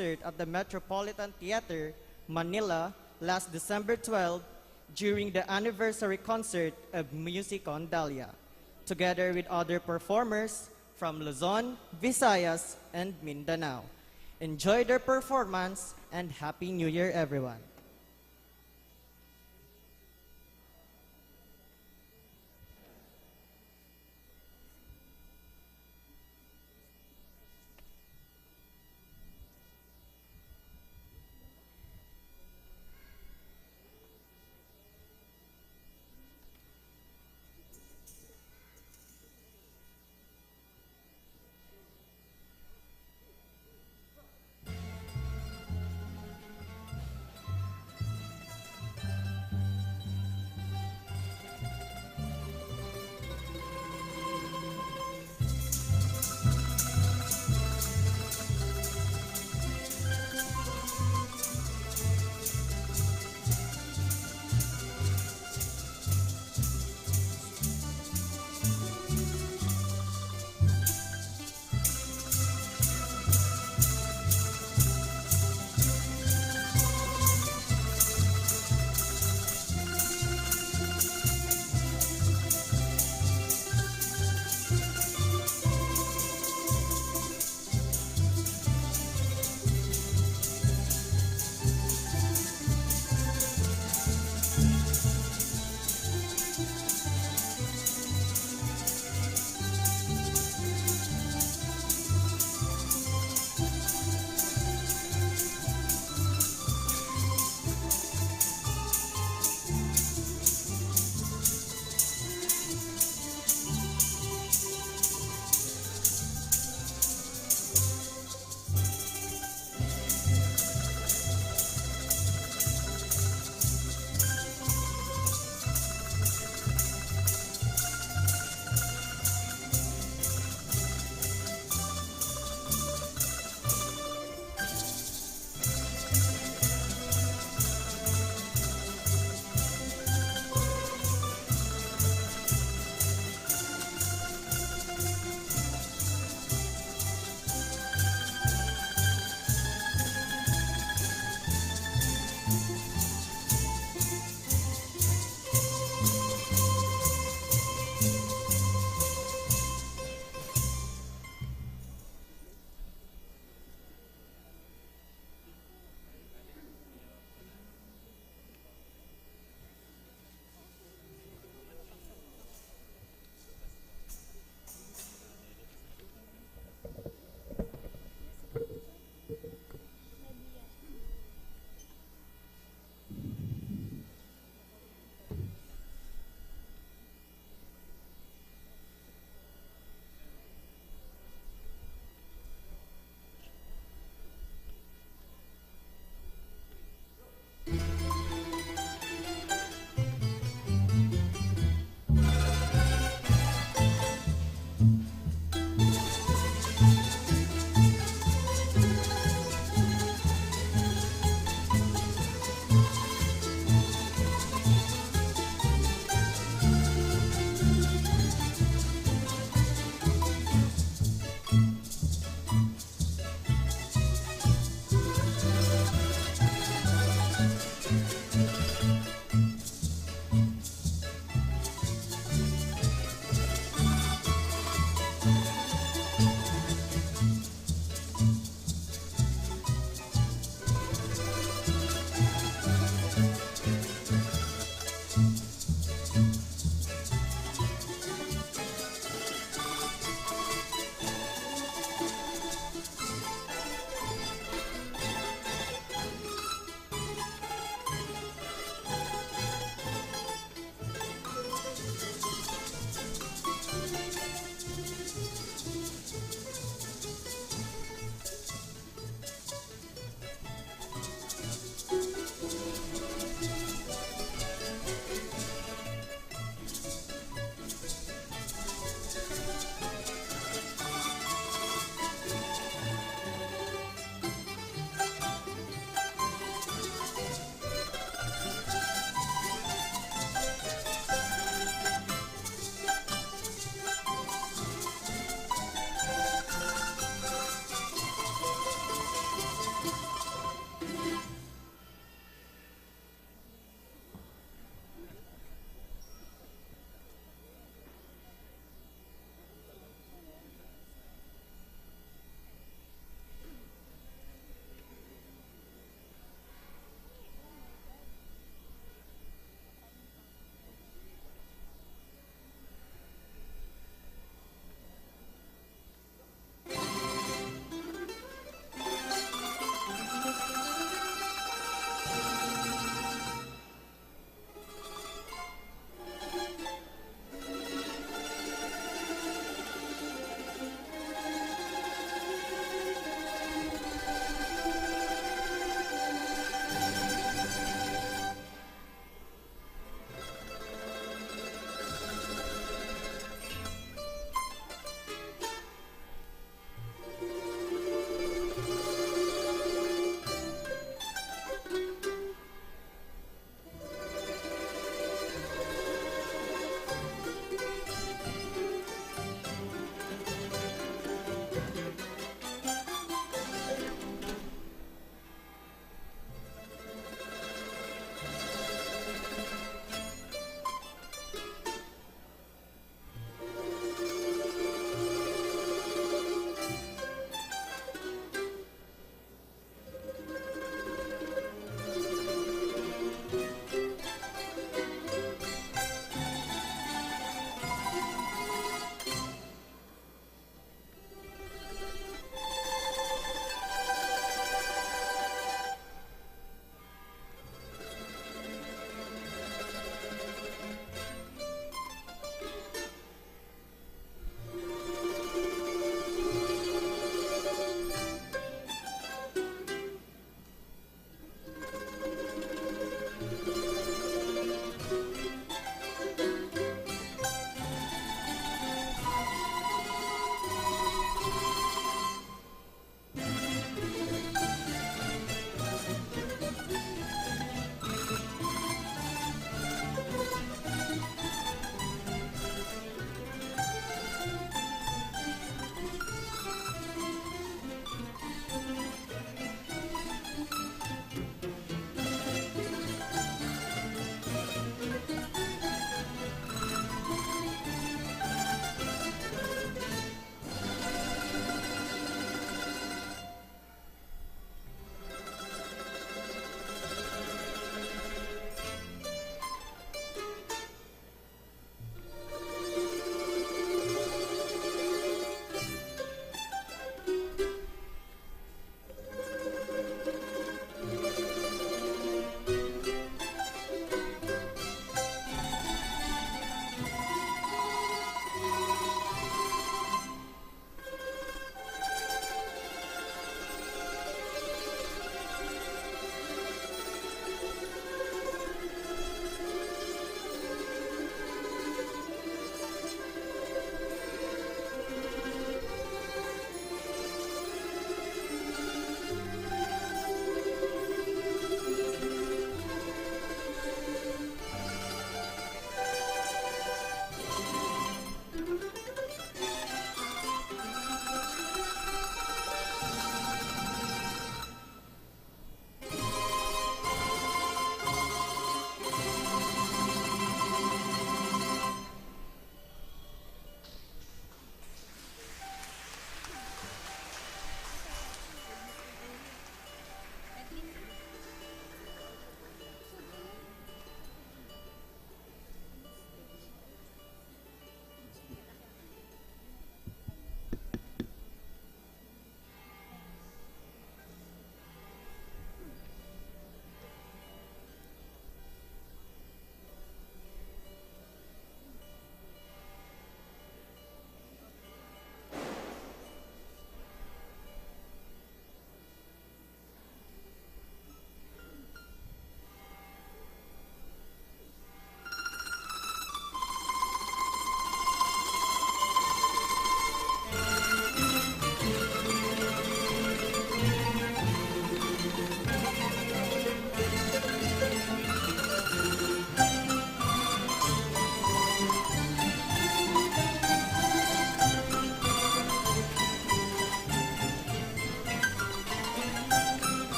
concert at the Metropolitan Theater, Manila, last December 12 during the anniversary concert of Music on Dahlia, together with other performers from Luzon, Visayas, and Mindanao. Enjoy their performance and Happy New Year, everyone.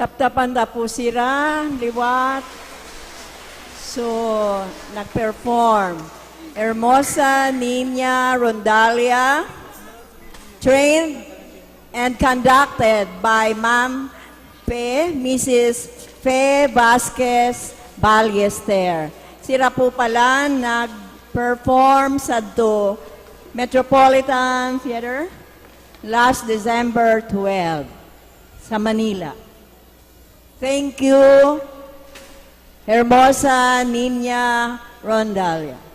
Taptapan na po sila, liwat. So, nag-perform. Hermosa Nina Rondalia, trained and conducted by Ma'am Mrs. Fe Vasquez Ballester. Sila po pala nag-perform sa Metropolitan Theater last December 12 sa Manila. Thank you, Hermosa Nina Rondalia.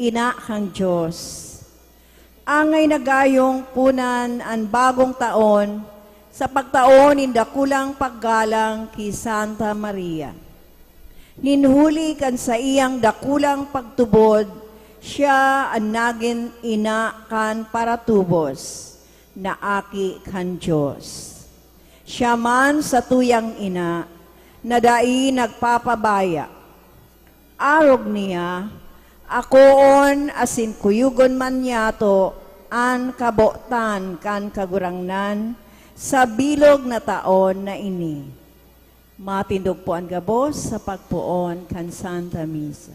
ina kang Diyos. Angay nagayong punan ang bagong taon sa pagtaon in dakulang paggalang ki Santa Maria. Ninhuli kan sa iyang dakulang pagtubod, siya ang naging ina kan para tubos, na aki kan Diyos. Siya man sa tuyang ina, na dai nagpapabaya. Arog niya, akoon asin kuyugon man yato, an kabotan kan kagurangnan, sa bilog na taon na ini. Matindog po ang gabos sa pagpuon kan Santa Misa.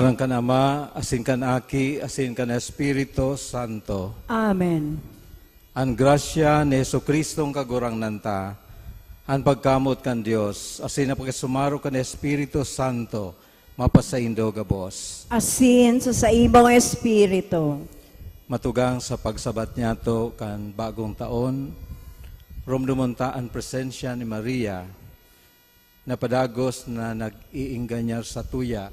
Ngaran kan Ama, asin kan Aki, asin kan Espiritu Santo. Amen. Ang grasya ni Jesu Kristong kagurang nanta, ang pagkamot kan Dios, asin na pagkasumaro kan Espiritu Santo, mapasaindo gabos. Asin sa ibang espiritu. Matugang sa pagsabat niya to kan bagong taon, rumdumunta ang presensya ni Maria, na padagos na nag-iinganyar sa tuya,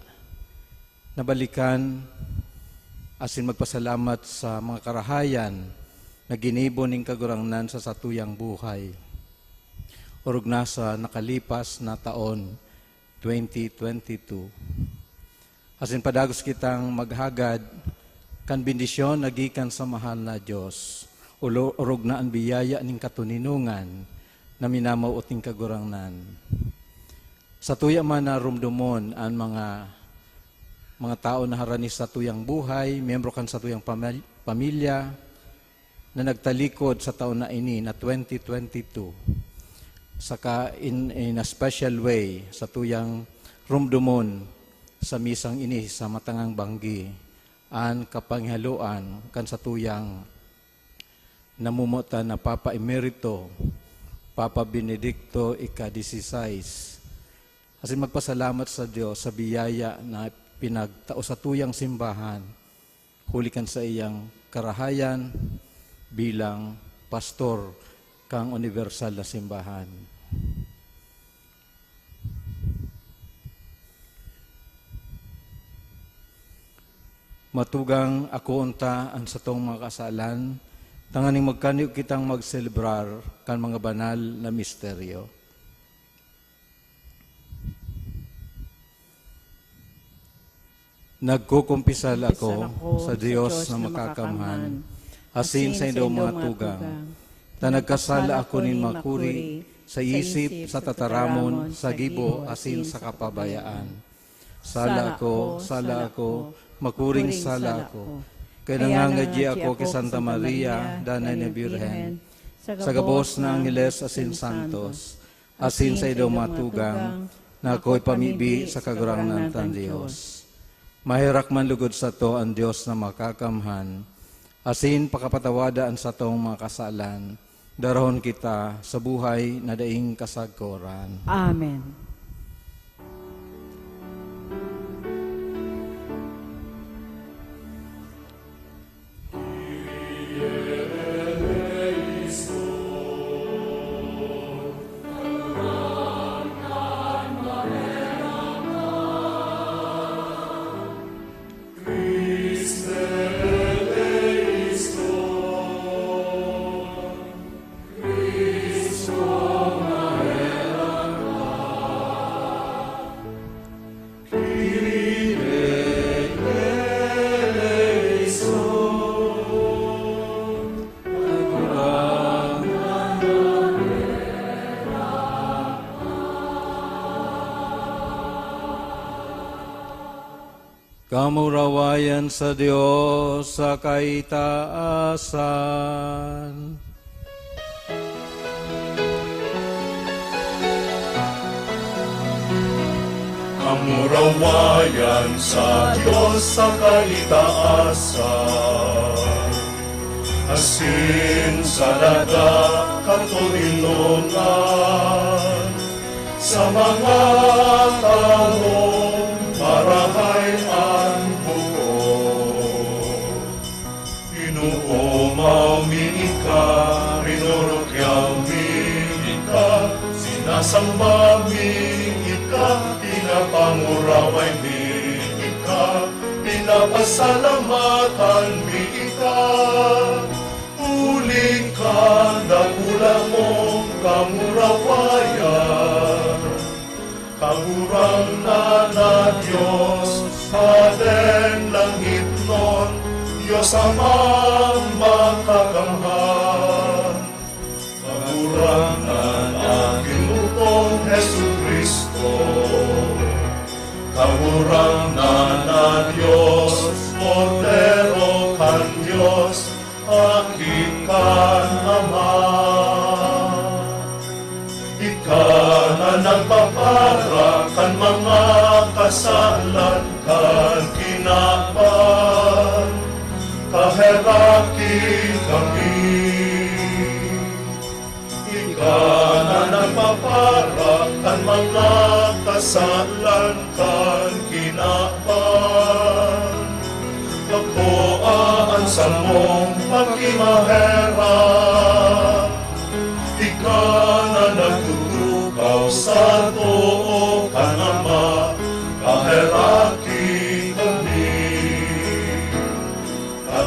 nabalikan asin magpasalamat sa mga karahayan na ginibo ning kagurangnan sa satuyang buhay. Urog na sa nakalipas na taon, 2022. Asin padagos kitang maghagad kan bendisyon nagikan sa mahal na Diyos. Urog na ang biyaya ning katuninungan na minamaw uting kagurangnan. Sa tuya man na rumdumon ang mga tao na harani sa tuyang buhay, miyembro kan sa tuyang pamilya, na nagtalikod sa taon na ini, na 2022. Saka in a special way, sa tuyang rumdumon sa misang ini, sa matangang banggi, ang kapanghaluan kan sa tuyang namumutan na Papa Emerito, Papa Benedicto ika-16. Kasi magpasalamat sa Diyos sa biyaya na pinagtao sa tuyang simbahan, hulikan sa iyang karahayan bilang pastor kang universal na simbahan. Matugang ako unta ang satong mga kasalan, tanganing magkanyo kitang magselebrar kan mga banal na misteryo. Nagkukumpisal ako sa Diyos na makakamhan, asin sa indaw mga tugang, na nagkasala ako nin makuri, sa isip, sa tataramon, sa gibo, asin sa kapabayaan. Sala ako, makuring sala ako. Kaya nangangadyi ako kay Santa Maria, Danay na Birhen, sa gabos na Angeles, asin Santos, asin sa indaw mga tugang, na ako'y pamibi sa kagurangnan ng Diyos. Mahirak man lugod sa to ang Diyos na makakamhan, asin pakapatawadaan sa tong mga kasalan, darahon kita sa buhay na daing kasagkoran. Amen. Kamurawayan sa Diyos sa kaitaasan. Kamurawayan sa Diyos sa kaitaasan. Asin sa daga katulinungan sa mga taong marahayan buo. Inuumaw miika, rinurukyaw miika, sinasamba miika, pinapanguraway miika, pinapasalamatan miika. Uli ka, dakula mong kamurawayan. Kagurang na Diyos, Aden langit nun, Diyos amang makakamhan. Kagurang na Ginutong Jesu Kristo, kagurang na Diyos, Cordero kan Diyos, Akikan Ama. Ika na nagpapara kan mga kasalan kan tinapan, kaheraki kami. Ika na nagpaparak kan mga kasalan kan kinapan. Pagkoaan sa mong pagkimahera, Ika na nagtutukaw sa too ka nama, kaheraki kami.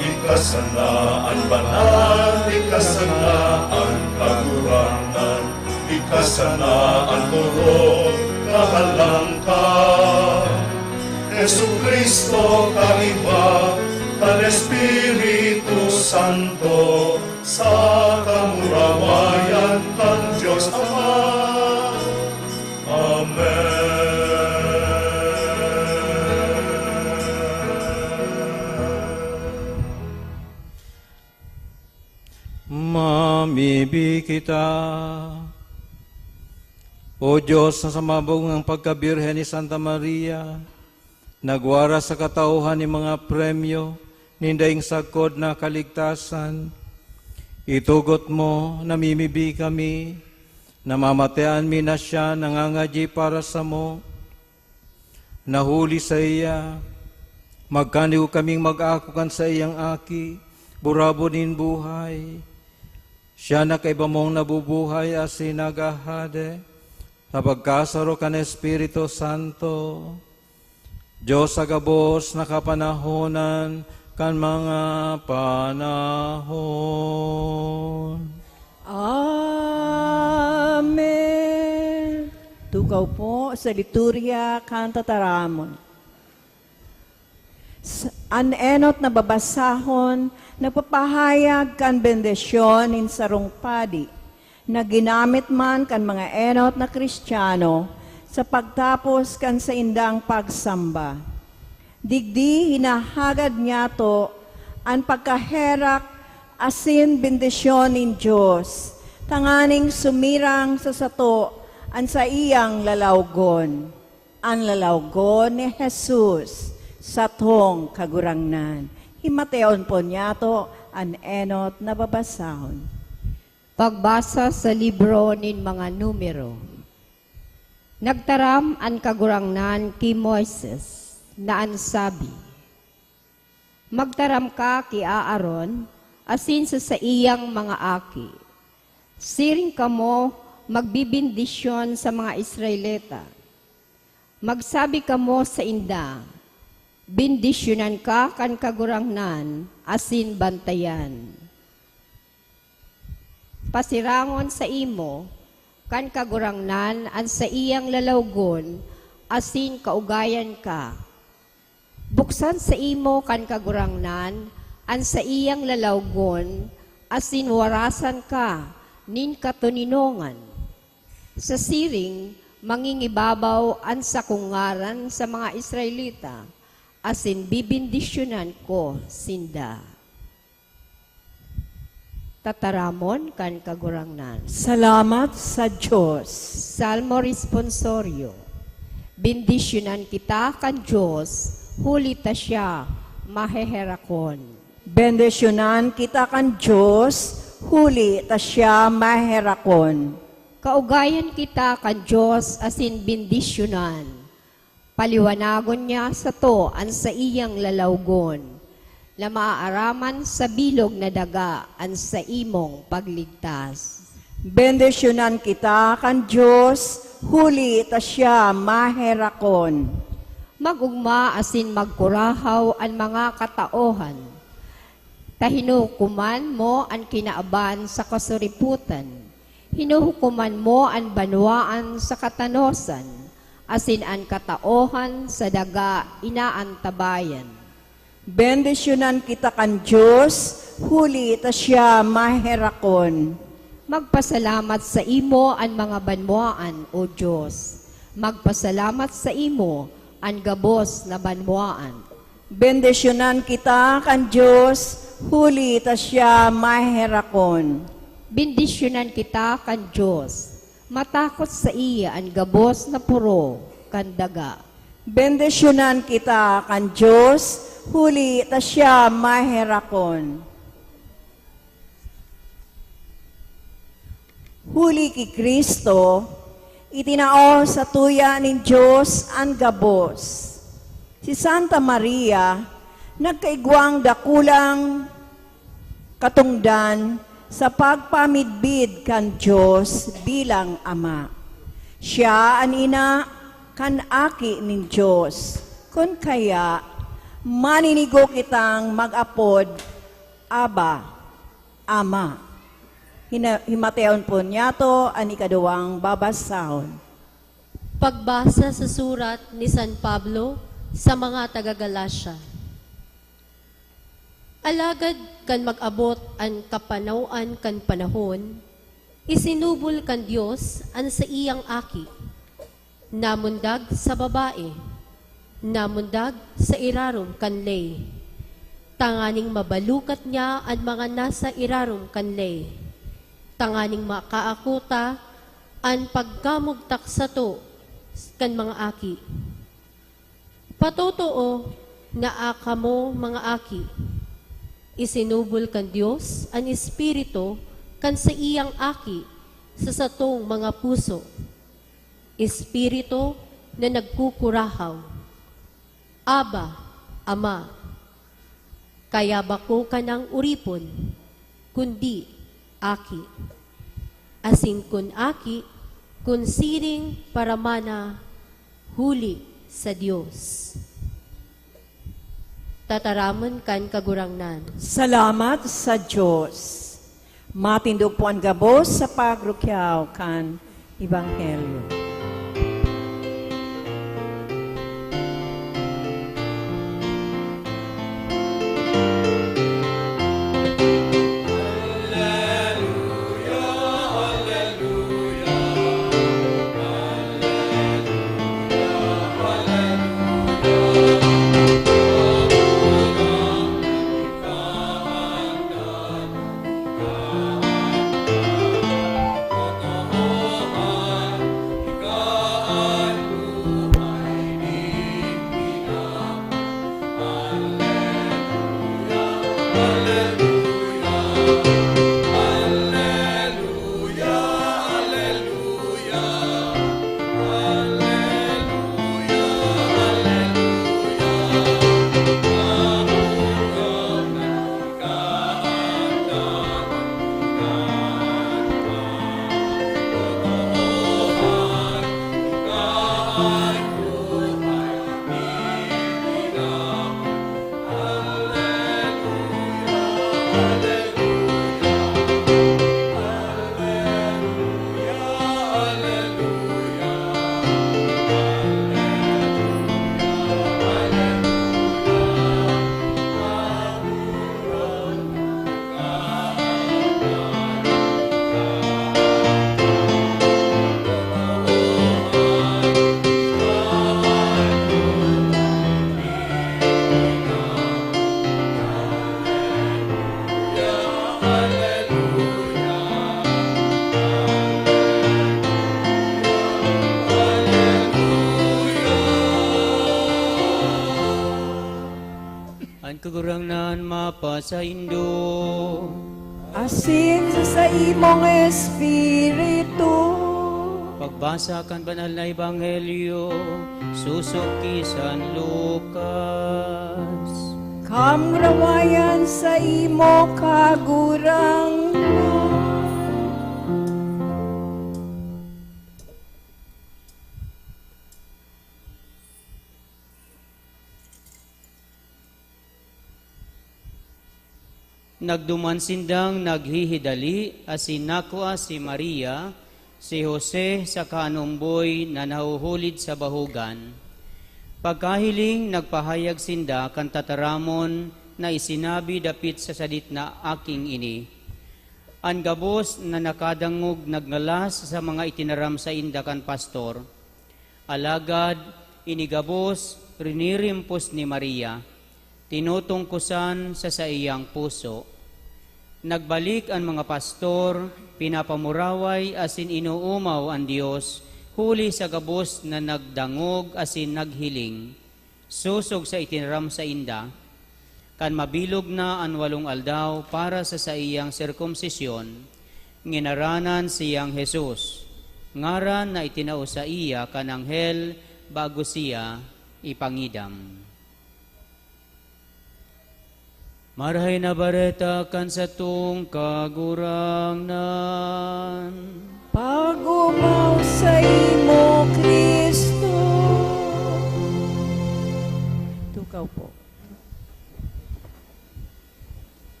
Ikasanaan banal, ikasanaan kagurangan, ikasanaan turong kahalangkan. Jesu Kristo kaiba, kan Espiritu Santo, sa kamurawayan kan Diyos Ama. Mamibig kita, O Diyos, na sa mabong ng pagkabirhen ni Santa Maria, nagwara sa katauhan ni mga premyo, nindaing sagkod na kaligtasan, itugot mo, namimibi kami, namamatean mi na siya, nangangadyi para sa mo, nahuli sa iya, magkaniw kaming mag-akukan sa iyang aki, burabo nin buhay, siya na kay bamong nabubuhay as sinagahade, sa pagkasaro kan Espiritu Santo, Diyos agabos na kapanahonan kan mga panahon. Amen. Tukaw po sa liturya kan tataramon. An enot na babasahon, nagpapahayag kan bendisyon in sarong padi, na ginamit man kan mga enot na Kristiyano sa pagtapos kan sa indang pagsamba. Digdi hinahagad niya to ang pagkaherak asin bendisyon in Diyos, tanganing sumirang sa sato ang sa iyang lalawgon. Ang lalawgon ni Jesus sa tong kagurangnan. Himateon po niya to ang enot na babasahon. Pagbasa sa libro nin mga numero. Nagtaram ang kagurangnan ki Moises na ansabi, magtaram ka ki Aaron asin sa iyang mga aki. Siring kamo magbibindisyon sa mga Israelita. Magsabi kamo sa inda, bindisyonan ka kan kagurangnan asin bantayan. Pasirangon sa imo, kan kagurangnan an sa iyang lalawgon, asin kaugayan ka. Buksan sa imo kan kagurangnan, an sa iyang lalawgon, asin warasan ka, nin katuninongan. Sa siring, mangingibabaw an sa kungaran sa mga Israelita, asin bibindisyonan ko sinda. Tataramon kan kagurangnan. Salamat sa Diyos. Salmo responsorio. Bindisyonan kita kan Diyos, huli ta siya, maheherakon. Bendisyonan kita kan Diyos, huli ta siya maherakon. Kaugayan kita kan Diyos asin bindisyonan. Paliwanagon niya sa to an sa iyang lalawgon, na maaaraman sa bilog na daga an sa imong pagligtas. Bendisyonan kita kan Diyos, huli ta siya maherakon. Magugma asin magkurahaw ang mga kataohan. Tahinukuman mo ang kinaaban sa kasuriputan. Hinuhukuman mo ang banwaan sa katanosan, asin ang kataohan sa daga inaantabayan. Bendisyonan kita kan Diyos, huli ta siya maherakon. Magpasalamat sa imo ang mga banwaan, O Diyos. Magpasalamat sa imo ang gabos na banwaan. Bendisyonan kita kan Diyos, huli ta siya maherakon. Bindisyonan kita kan Diyos. Matakot sa iya ang gabos na puro kan daga. Bendisyonan kita kan Diyos, huli ta siya maherakon. Huli ki Kristo, itinao sa tuya ni Diyos ang gabos. Si Santa Maria, nagkaigwang dakulang katungdan sa pagpamidbid kan Diyos bilang Ama. Siya ang ina kan aki ni Diyos. Kun kaya, maninigo kitang mag-apod, Aba, Ama. Himateon po niya to ang ikaduwang babasahon. Pagbasa sa surat ni San Pablo sa mga taga-Galacia. Alagad kan mag-abot ang kapanawan kan panahon, isinubol kan Dios ang sa iyang aki, namundag sa babae, namundag sa irarom kanlay, tanganing mabalukat niya ang mga nasa irarom kanlay, tanganing makaakuta ang pagkamugtak sa to kan mga aki. Patotoo na aka mo mga aki, isinubol kan Dios ang Espiritu kan sa iyang aki sa satong mga puso. Espiritu na nagkukurahaw. Aba, Ama, kaya bako ka ng uripon, kundi aki. Asin kun aki, kun siring paramana, huli sa Dios. Tataramon kan kagurangnan. Salamat sa Diyos. Matindog po ang gabos sa pagrukyaw kan Ebanghelyo. Kagurangnan mapasaindo. Asin sa imong Espiritu. Pagbasa kan banal na Ebanghelyo, susok ki San Lucas. Kamrawayan sa imo kagurang. Nagduman sindang naghihidali, asin nakuha si Maria, si Jose sa kanumboy na nahuhulid sa bahugan. Pagkahiling nagpahayag sinda kan tataramon na isinabi dapit sa sadit na aking ini. Ang gabos na nakadangog nagnalas sa mga itinaram sa inda kan pastor. Alagad inigabos rinirimpos ni Maria, tinutungkusan sa iyang puso. Nagbalik ang mga pastor, pinapamuraway asin inuumaw ang Diyos huli sa gabos na nagdangog asin naghiling, susog sa itinram sa inda, kan mabilog na ang 8 aldaw para sa iyang sirkumsisyon, nginaranan siyang Jesus, ngaran na itinao sa iya kan anghel bago siya ipangidam. Marahay na bareta kan sa tung kagurangnan. Pagumaw sa imo, Kristo. Tukaw po.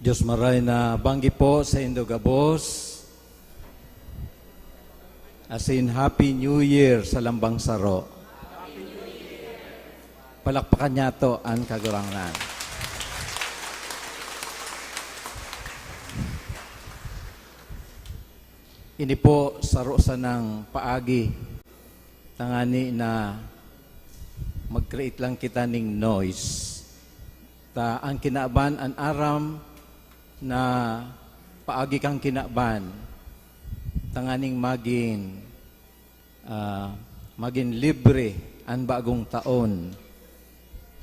Diyos maray na banggi po sa Indogabos. As in, Happy New Year sa Lambang Saro. Palakpakan niya to ang kagurangnan. Ini po saro sa ng paagi. Tangani na mag-create lang kita ning noise. Ta ang kinaaban, ang aram na paagi kang kinaaban. Tanganing maging libre ang bagong taon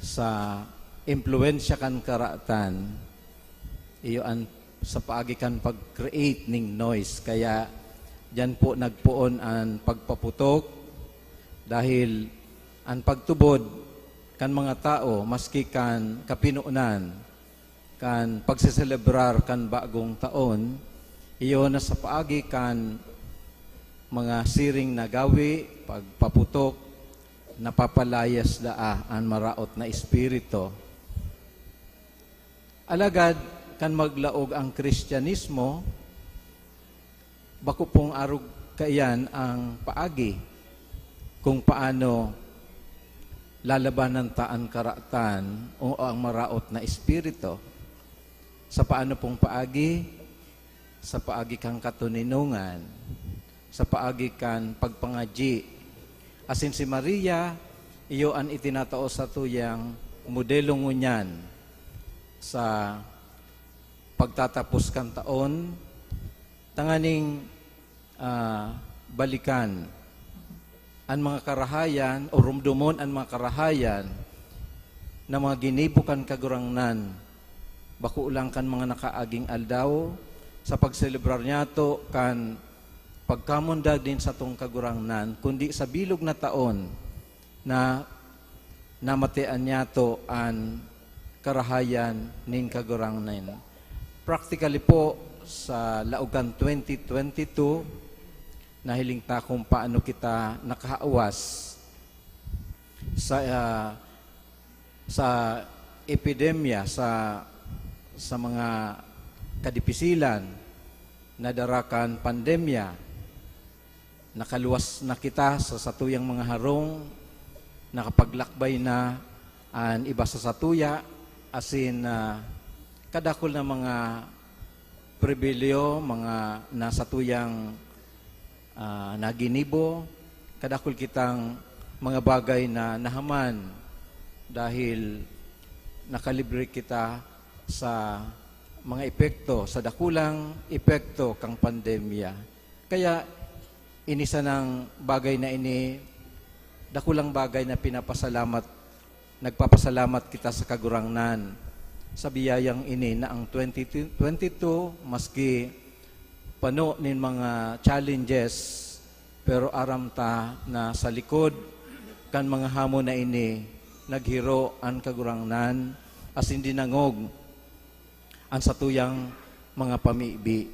sa impluensya kan karatan iyo an sa paagi kan pag-create ning noise. Kaya diyan po nagpuon ang pagpaputok dahil ang pagtubod kan mga tao maski kan kapinuunan kan pagseselebrar kan bagong taon, iyo na sa paagi kan mga siring na gawi, pagpaputok, napapalayas daa ang maraot na espiritu. Alagad kan maglaog ang Kristyanismo, bako pong arug kayan ang paagi kung paano lalabanan taan karatan o ang maraot na espiritu. Sa paano pong paagi? Sa paagi kang katuninungan, sa paagi kan pagpangaji. Asin si Maria, iyo an itinatao sa tuyang modelo ngunyan sa pagtatapos kan taon, tanganing balikan ang mga karahayan o rumdumon ang mga karahayan na mga ginibukan kagurangnan, bako ulang kan mga nakaaging aldaw, sa pagselebrar niya to kan pagkamundag din sa tong kagurangnan, kundi sa bilog na taon na namatian niya to ang karahayan nin kagurangnan. Practically po sa laugan 2022, nahiling ta kung paano kita nakaawas sa epidemya, sa mga kadipisilan na darakan pandemya. Nakaluwas na kita sa satuyang mga harong, nakapaglakbay na ang iba sa satuya, asin kadakol na mga pribilyo, mga nasatuyang naginibo, kadakol kitang mga bagay na nahaman dahil nakalibre kita sa mga epekto, sa dakulang epekto kang pandemya. Kaya inisa ng bagay na ini, dakulang bagay na nagpapasalamat kita sa kagurangnan sa biyayang ini na ang 2022 maski pano nin mga challenges, pero aram ta na sa likod kan mga hamon na ini naghiro ang kagurangnan as hindi nangog ang satuyang mga pamibi.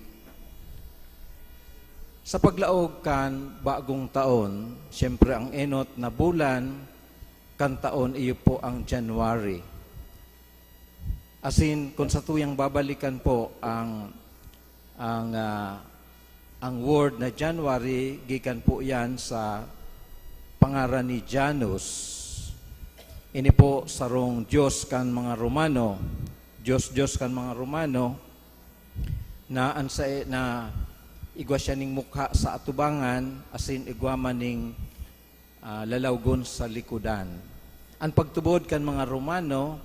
Sa paglaog kan bagong taon, siyempre ang enot na bulan kan taon iyo po ang January. Asin kung satuyang babalikan po ang word na January, gikan po yan sa pangaran ni Janus. Ini po sarong Diyos kan mga Romano, Diyos kan mga Romano, na igwa siya ning mukha sa atubangan, asin igwa maning lalawgon sa likudan. Ang pagtubod kan mga Romano,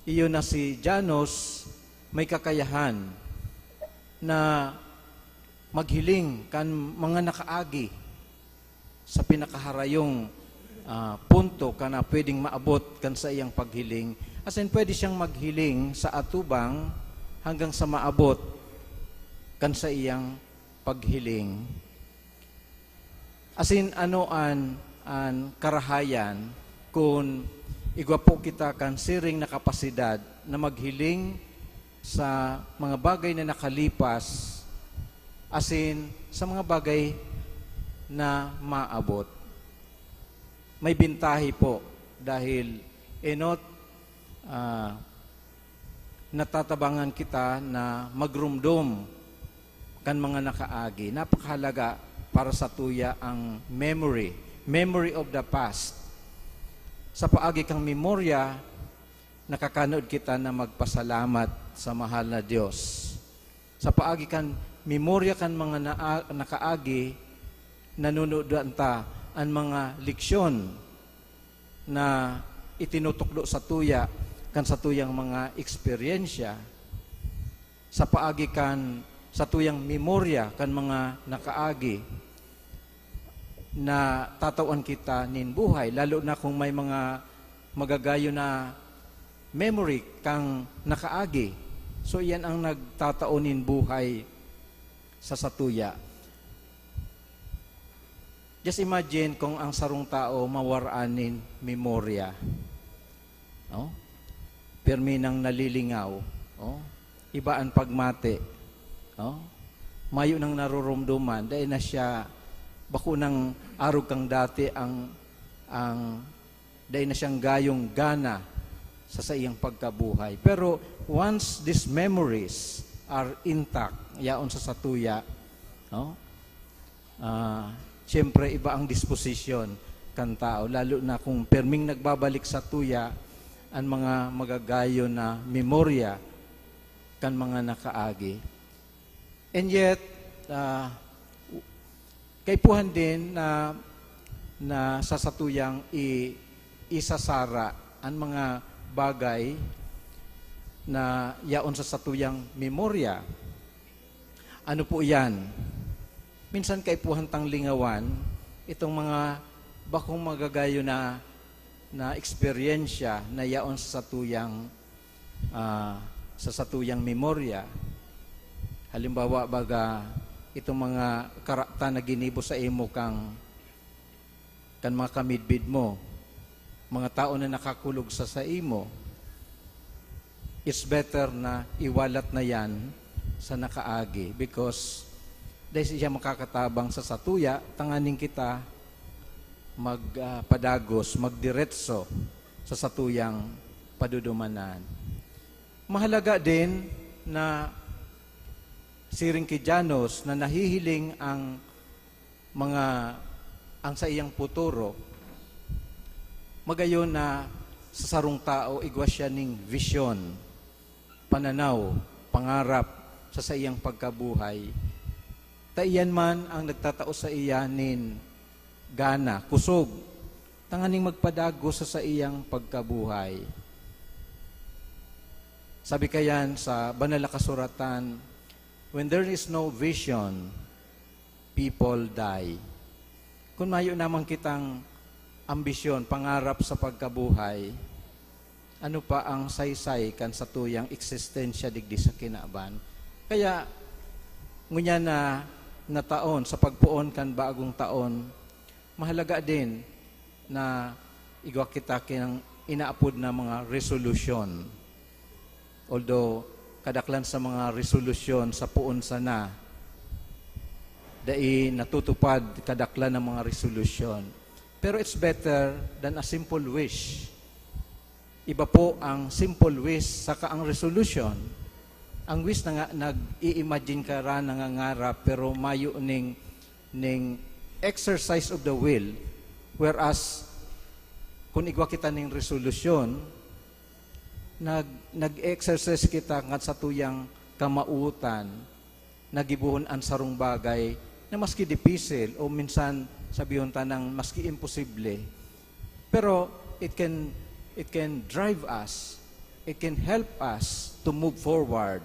iyon na si Janos may kakayahan na maghiling kan mga nakaagi sa pinakaharayong punto kana pwedeng maabot kan sa iyang paghiling. As in, pwede siyang maghiling sa atubang hanggang sa maabot kan sa iyang paghiling. As in, ano an karahayan kung igwa po kita kan siring na kapasidad na maghiling sa mga bagay na nakalipas, as in, sa mga bagay na maabot. May bintahi po dahil enot natatabangan kita na magrumdum kan mga nakaagi. Napakahalaga para sa tuya ang memory of the past. Sa paagi kang memorya, nakakanood kita na magpasalamat sa mahal na Diyos. Sa paagi kan memorya kan mga nakaagi, nanunood ta ang mga leksyon na itinutuklo sa tuya kan sa tuyang mga eksperyensya. Sa paagi kan sa tuyang memorya kan mga nakaagi na tatawan kita nin buhay, lalo na kung may mga magagayo na memory kang nakaagi. So yan ang nagtataonin buhay sa satuya. Just imagine kung ang sarong tao mawaraanin memorya. No? Permi nang nalilingaw. No? Iba ang pagmate. No? Mayo nang narurumduman. Dahil na siya, bako nang arog kang dati dahil na siyang gayong gana sa iyang pagkabuhay. Pero once these memories are intact, yaon sa satuya, no? Siyempre, iba ang disposisyon kan tao, lalo na kung perming nagbabalik sa tuya ang mga magagayo na memorya kan mga nakaagi. And yet, kaipuhan din na sa satuyang isasara ang mga bagay na yaon sa satuyang memorya. Ano po yan? Minsan kaipuhan tang lingawan, itong mga bakong magagayo na eksperyensya na yaon sa satuyang memorya. Halimbawa, baga itong mga karakta na ginibo sa imo kan mga kamidbid mo, mga tao na nakakulog sa imo, it's better na iwalat na yan sa nakaagi because dahil siya makakatabang sa satuya, tanganing kita magpadagos, magdiretso sa satuyang padudumanan. Mahalaga din na siring kay Janos na nahihiling ang sa iyang puturo, magayon na sa sarong tao, igwa siya ning vision, pananaw, pangarap sa iyang pagkabuhay. Taiyan man ang nagtatao sa iya nin gana, kusog, tanganing magpadago sa iyang pagkabuhay. Sabi kayan sa banal na kasuratan, when there is no vision, people die. Kung mayo naman kitang ambisyon, pangarap sa pagkabuhay, ano pa ang saysay kan sa tuyang eksistensya digdi sa kinaban? Kaya, ngunya na taon, sa pagpuon kan bagong taon, mahalaga din na igwa kita kinang inaapod na mga resolution. Although, kadaklan sa mga resolution sa puon sana, dai natutupad kadaklan ng mga resolution. Pero it's better than a simple wish. Iba po ang simple wish saka ang resolution. Ang wish na nga, nag-i-imagine ka ra, nangangarap, pero mayo ning exercise of the will. Whereas, kung igwa kita ning resolution, nag-exercise kita ngat sa tuyang kamautan, nagibuhon ang sarong bagay na maski dipisil o minsan sabihon tanang maski imposible. Pero it can drive us, it can help us to move forward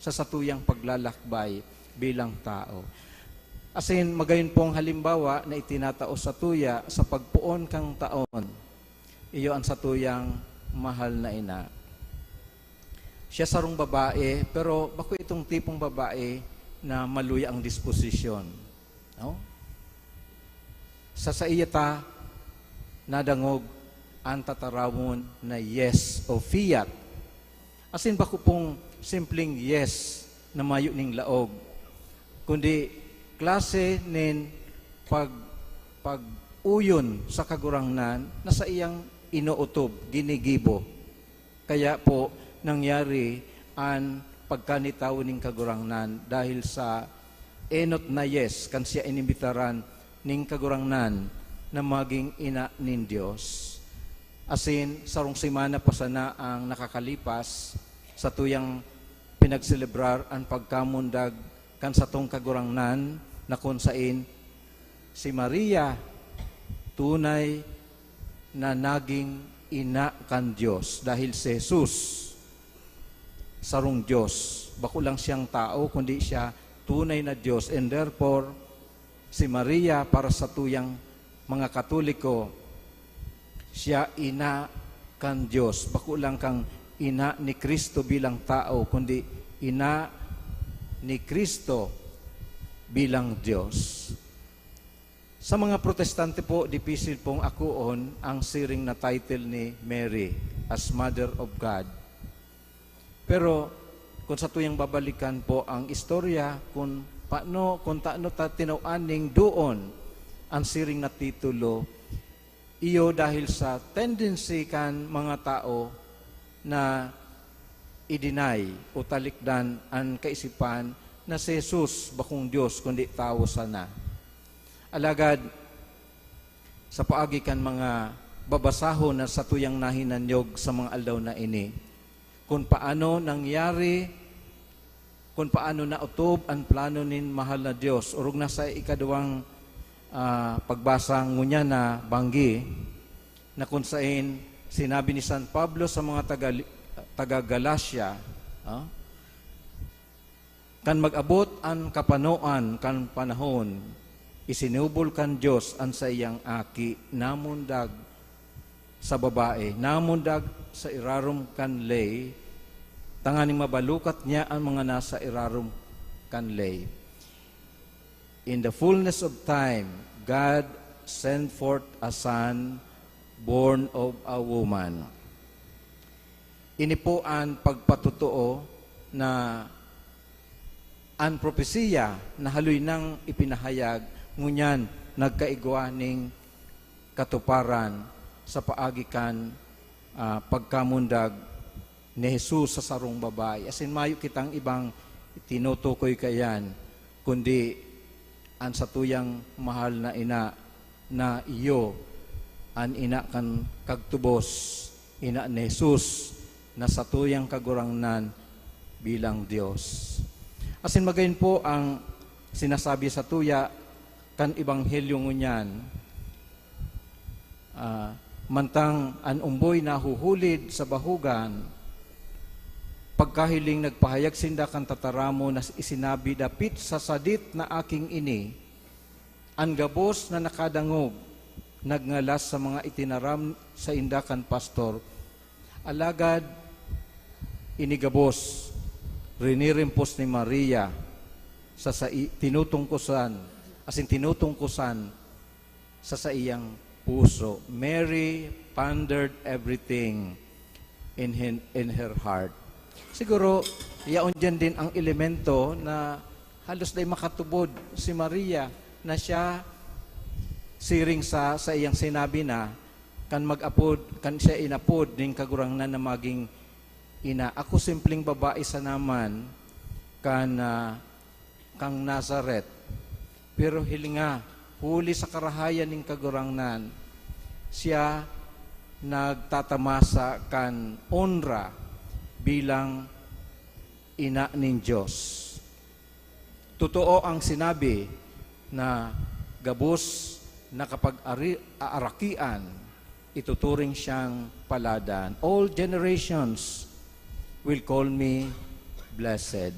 sa satuyang paglalakbay bilang tao. As in, magayon pong halimbawa na itinatao sa tuya sa pagpuon kang taon, iyo ang satuyang mahal na ina. Siya sarong babae, pero bako itong tipong babae na maluya ang disposisyon. No? Sa iya ta, nadangog ang tatarawon na yes o fiat. As in, bako pong simpleng yes na mayo ning laog, kundi klase nin pag-uyon sa kagurangnan na sa iyang inuutob, ginigibo. Kaya po, nangyari ang pagkanitaw ning kagurangnan dahil sa enot na yes, kan siya inimbitaran ning kagurangnan na maging ina nin Diyos. Asin, sarong simana pa sana ang nakakalipas sa tuyang pinagselebrar ang pagkamundag kan sa tong kagurangnan na kung sain si Maria tunay na naging ina kan Diyos dahil si Jesus sarong Diyos. Bako lang siyang tao kundi siya tunay na Diyos, and therefore si Maria para sa tuyang mga Katoliko, siya ina kan Diyos. Bako lang kang ina ni Kristo bilang tao, kundi ina ni Kristo bilang Diyos. Sa mga Protestante po, dipisil pong akuon ang siring na title ni Mary as Mother of God. Pero kung sa tuyang babalikan po ang istorya, kung taano tinauaning doon ang siring na titulo, iyo dahil sa tendency kan mga tao na i-deny o talikdan ang kaisipan na si Jesus bakong Diyos kundi tao sana. Alagad sa paagi kan mga babasahon na sa tuyang nahinanyog sa mga aldaw na ini, kung paano nangyari, kung paano nautob ang plano nin mahal na Diyos. Urog na sa ikaduwang pagbasa ngunya na banggi, na kung saan sinabi ni San Pablo sa mga taga-Galacia, kan mag-abot ang kapanoan kan panahon, isinubol kan Diyos ang sa iyang aki, namundag sa babae, namundag sa irarum kan lay, tanganing mabalukat niya ang mga nasa irarum kan lay. In the fullness of time, God sent forth a son born of a woman. Ini po ang pagpatutuo na ang propesiya na haloy nang ipinahayag, ngunyan nagkaigwa ning katuparan sa paagikan pagkamundag ni Jesus sa sarong babae. Asin mayo kitang ibang tinutukoy kayan, kundi ang satuyang mahal na ina na iyo an ina kan kagtubos, ina ni Jesus na satuyang kagurangnan bilang Diyos. Asin magayon po ang sinasabi sa tuya kan Ebanghelyo ngunyan, mantang an umboy nahuhulid sa bahugan, pagkahiling nagpahayag sinda kan tataramo na isinabi dapit sa sadit na aking ini, ang gabos na nakadangog, nagngalas sa mga itinaram sa indakan pastor, alagad inigabos, rinirimpos ni Maria sa tinutungkusan, asin tinutungkusan sa iyang puso. Mary pondered everything in her heart. Siguro, yaon dyan din ang elemento na halos day makatubod si Maria na siya siring sa iyang sinabi na kan mag-apod, kan siya inapod ning kagurangnan na maging ina. Ako simpleng babae sa naman kang Nazareth. Pero hilinga, huli sa karahayan ning kagurangnan, siya nagtatamasa kan onra bilang ina ng Diyos. Totoo ang sinabi na gabos na kapag aarakian, ituturing siyang paladan. All generations will call me blessed.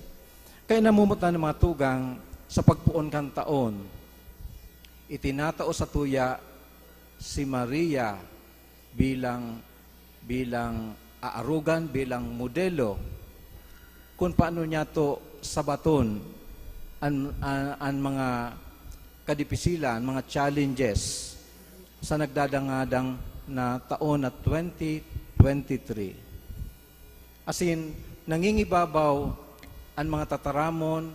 Kaya namumutan ng mga tugang sa pagpuon kan taon, itinatao sa tuya si Maria bilang aarugan, bilang modelo kung paano niya to sabaton ang mga kadipisilan, mga challenges sa nagdadangadang na taon na 2023. As in, nangingibabaw ang mga tataramon,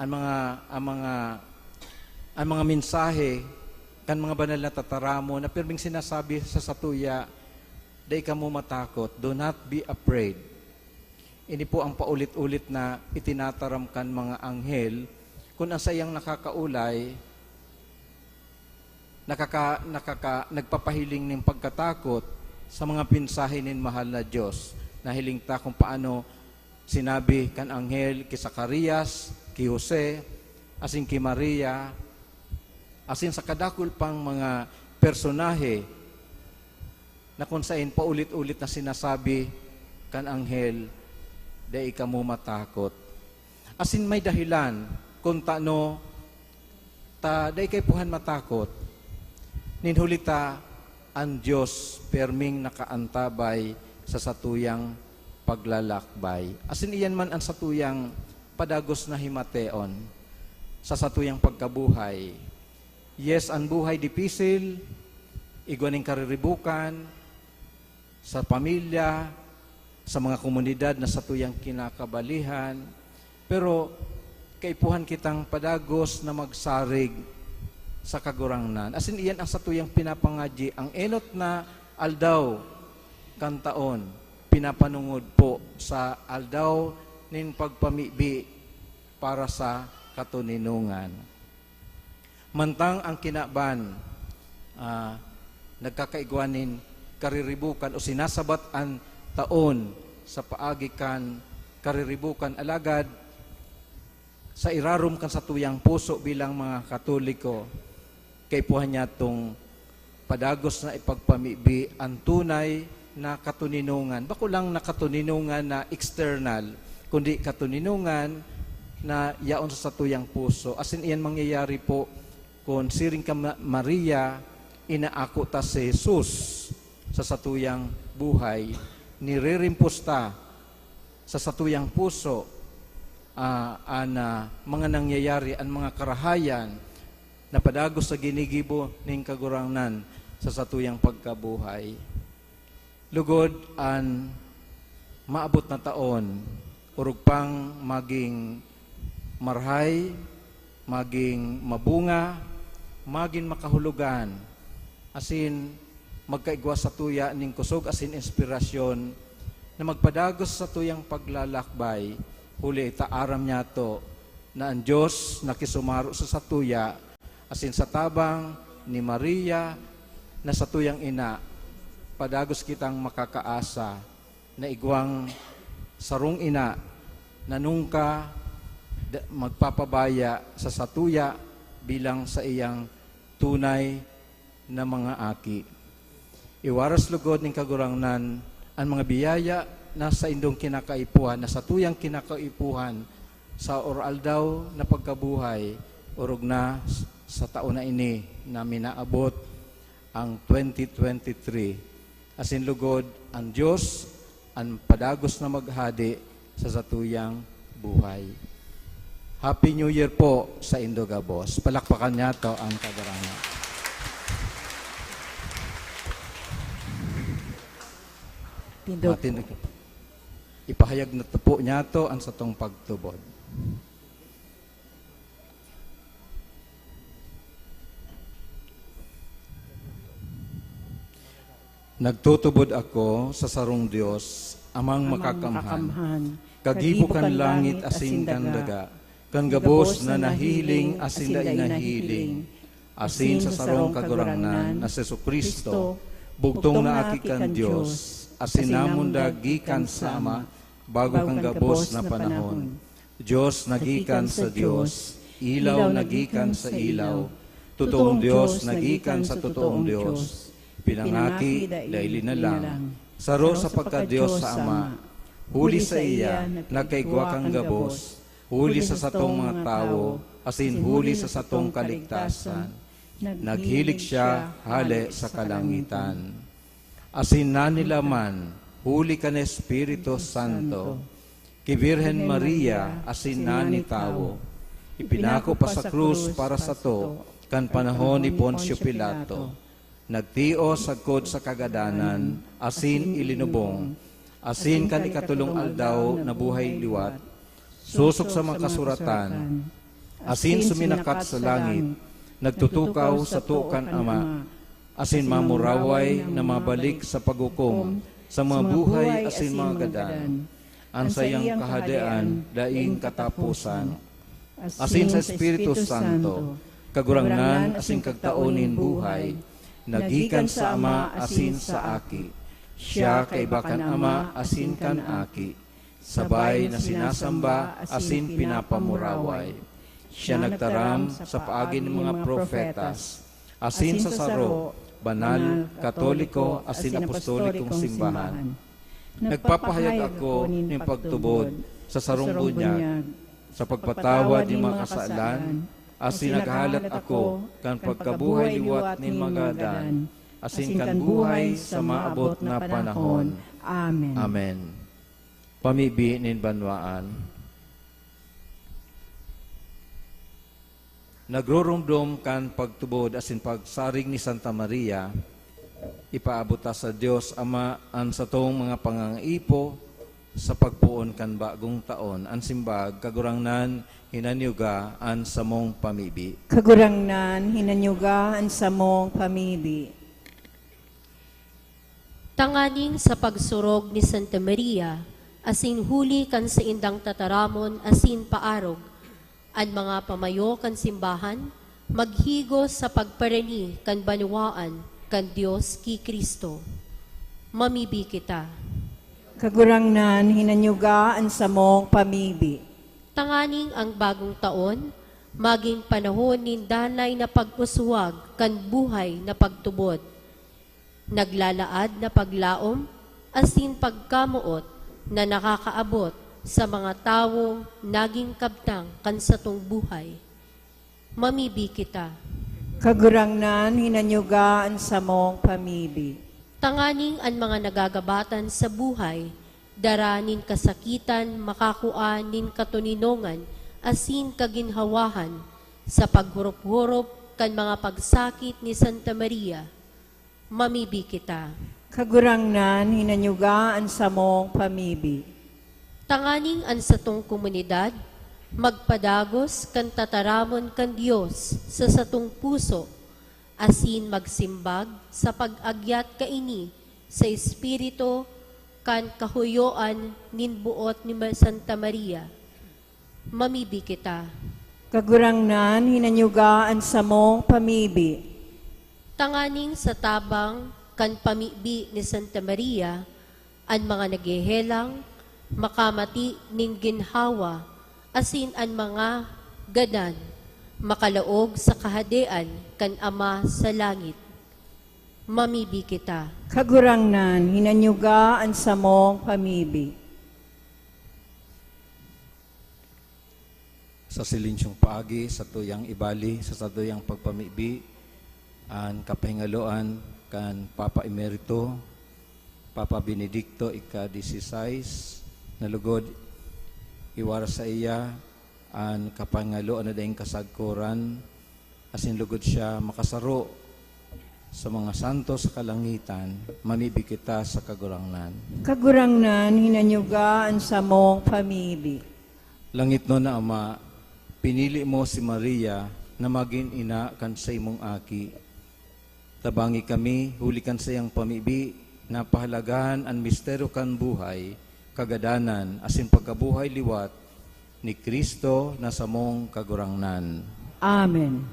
ang mga mensahe, kan mga banal na tataramon na pirming sinasabi sa satuya, day ka mo matakot, do not be afraid. Ini po ang paulit-ulit na itinataram kan mga anghel kung ang sayang nakakaulay, nagpapahiling ng pagkatakot sa mga pinsahe nin mahal na Diyos. Nahiling ta kung paano sinabi kan anghel ki Zacarias, ki Jose, asin ki Maria, asin sa kadakul pang mga personahe na kung saan paulit-ulit na sinasabi kan anghel, day ka mo matakot. Asin may dahilan kung taano day kay puhan matakot. Ninhulita ang Diyos perming nakaantabay sa satuyang paglalakbay. Asin iyan man ang satuyang padagos na himateon sa satuyang pagkabuhay. Yes, ang buhay dipisil, igwaning kariribukan, sa pamilya, sa mga komunidad na satuyang kinakabalihan, pero kaipuhan kitang padagos na magsarig sa kagurangnan. Asin iyan ang satuyang pinapangadyi, ang enot na aldaw kan taon, pinapanungod po sa aldaw nin pagpamibi para sa katuninungan. Mantang ang kinaban, nagkakaigwanin, kariribukan o sinasabat ang taon sa paagi kan kariribukan alagad sa irarum kan sa tuyang puso bilang mga Katoliko, kay puhan niya itong padagos na ipagpamibi ang tunay na katuninungan. Bako lang na katuninungan na external, kundi katuninungan na yaon sa tuyang puso. Asin iyan mangyayari po kung siring ka Maria, inaako ta si Jesus sa satuyang buhay, niririmpusta sa satuyang puso mga nangyayari, ang mga karahayan na padagos sa ginigibo ning kagurangnan sa satuyang pagkabuhay. Lugod an maabot na taon, urug pang maging marhay, maging mabunga, maging makahulugan, asin magkaigwa sa tuya ning kusog asin inspirasyon na magpadagos sa tuyang paglalakbay, huli itaaram niya to na ang Diyos nakisumaro sa satuya asin sa tabang ni Maria na satuyang ina, padagos kitang makakaasa na igwang sarong ina na nungka magpapabaya sa satuya bilang sa iyang tunay na mga aki. Iwaras lugod ning kagurangnan ang mga biyaya na sa indong kinakaipuhan, na sa tuyang kinakaipuhan sa oral daw na pagkabuhay, urog na sa taon na ini na minaabot ang 2023. Asin lugod ang Diyos, ang padagos na maghadi sa satuyang buhay. Happy New Year po sa Indogabos. Palakpakan niya to ang kagarangan. Tindog. Ipahayag na po niya to ang satong pagtubod. Nagtutubod ako sa sarong Dios, amang makakamhan. Kagibukan langit asin kan daga, kan gabos na nahiling asin da inahiling. Asin sa sarong kagurangnan na si Kristo, bugtong na aki kan Dios, asin namon gikan sama, bago kang gabos na panahon. Diyos nagikan sa Diyos, ilaw nagikan sa ilaw, totoong Diyos nagikan sa totoong Diyos. Pinangaki, daili na lang, saro sa pagka-Diyos sa Ama, huli sa iya, nagkaigwa kang gabos, huli sa satong mga tao, asin huli sa satong kaligtasan. Naghilig siya, hali sa kalangitan. Asin na nila man, huli ka na Espiritu Santo, ki Birhen Maria, asin na ni tao. Ipinako pa sa krus para sa to, kan panahon ni Poncio Pilato. Nagtio sagkod sa kagadanan, asin ilinubong, asin kan ikatulong aldaw na buhay liwat, susok sa mga kasuratan, asin suminakat sa langit, nagtutukaw sa tukan Ama, asin mamuraway na mabalik sa paghukom, sa mga buhay asin mga gadan, ang sayang kahadian, daing katapusan, asin sa Espiritu Santo, kagurangnan asin kagtaonin buhay, nagikan sa Ama asin sa Aki, siya kay bakan Ama asin kan Aki, sabay na sinasamba asin pinapamuraway. Siya nagtaram sa paagi ng mga profetas, asin sa saro, banal, katoliko, asin apostolikong simbahan. Nagpapahayag ako ng pagtubod sa sarong bunyag, sa pagpatawad ng mga kasalanan, asin naghalat ako kan pagkabuhay liwat nin magadan, asin kan buhay sa maabot na panahon. Amen. Amen. Pamibi nin banwaan. Nagrurumdum kan pagtubod asin pagsaring ni Santa Maria, ipaabot ta sa Dios Ama an sa tong mga pangangaipo sa pagpuon kan bagong taon, an simbag kagurangnan hinanyuga an samong pamibi. Kagurangnan, hinanyuga ang samong pamibi. Tanganing sa pagsurog ni Santa Maria, asin huli kan sa indang tataramon, asin paarog, an mga pamayo kan simbahan, maghigos sa pagparani kan banwaan, kan Dios ki Kristo. Mamibi kita. Kagurangnan, hinanyuga ang samong pamibi. Tanganing ang bagong taon, maging panahon nin danay na pag-uswag kan buhay na pagtubod. Naglalaad na paglaom, asin pagkamuot na nakakaabot sa mga tawong naging kabtang kan satong buhay. Mamibi kita. Kagurangnan, hinanyuga ang samong pamibi. Tanganing ang mga nagagabatan sa buhay, daranin kasakitan, makakuan nin katuninongan, asin kaginhawahan, sa paghurup-hurup kan mga pagsakit ni Santa Maria. Mamibi kita. Kagurangnan, hinanyuga ang samong pamibi. Tanganing an satong komunidad, magpadagos kan tataramon kan Dios sa satong puso, asin magsimbag sa pag-agyat kaini sa Espiritu kan kahuyoan nin buot ni Santa Maria. Mamibi kita. Kagurangnan, hinanyuga ang samong pamibi. Tanganing sa tabang kan pamibi ni Santa Maria, an mga naghehelang, makamati ning ginhawa, asin an mga gadan, makalaog sa kahadean kan Ama sa langit. Mamibi kita. Kagurangnan, hinanyuga ang samong pamibi. Sa silinsyong paagi, sa tuyang ibali, sa tuyang pagpamibi, ang kapahingaloan kan Papa Emerito, Papa Benedicto ika-16, nalugod iwara sa iya ang kapahingaloan na daing kasagkuran, asin lugod siya makasaro sa mga santo sa kalangitan, mamibi kita sa kagurangnan. Kagurangnan, hinanyuga ang samong pamibi. Langit no na Ama, pinili mo si Maria na maging ina kan sa imong aki. Tabangi kami, huli kan sa iyang pamibi, na pahalagahan ang misteryo kan buhay, kagadanan, asin pagkabuhay liwat, ni Kristo na samong kagurangnan. Amen.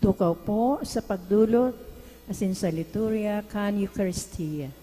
Tukaw po sa pagdulot, asin sa liturya kan Eucharistia.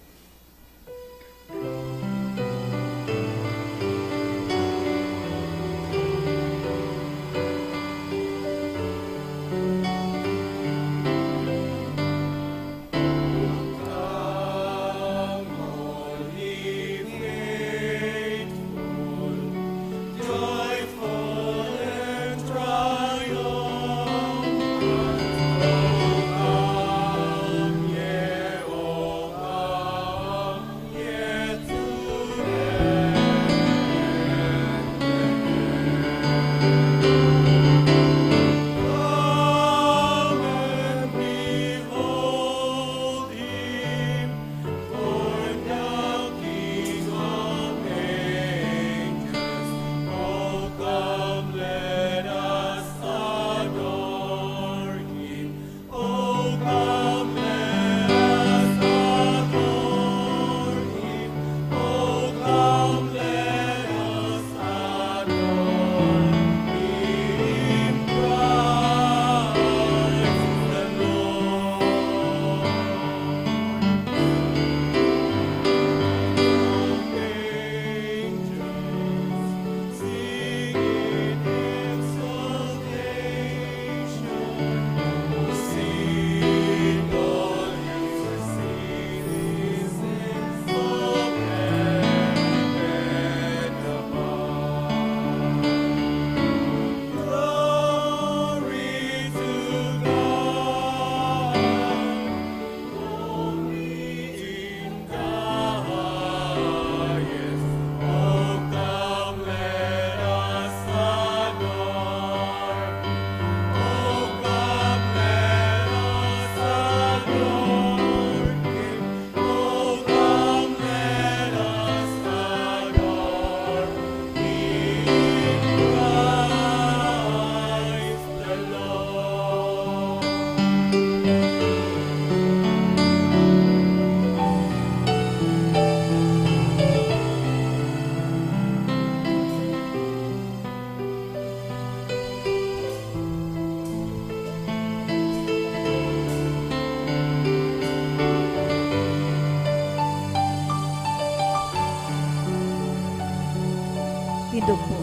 Ido po.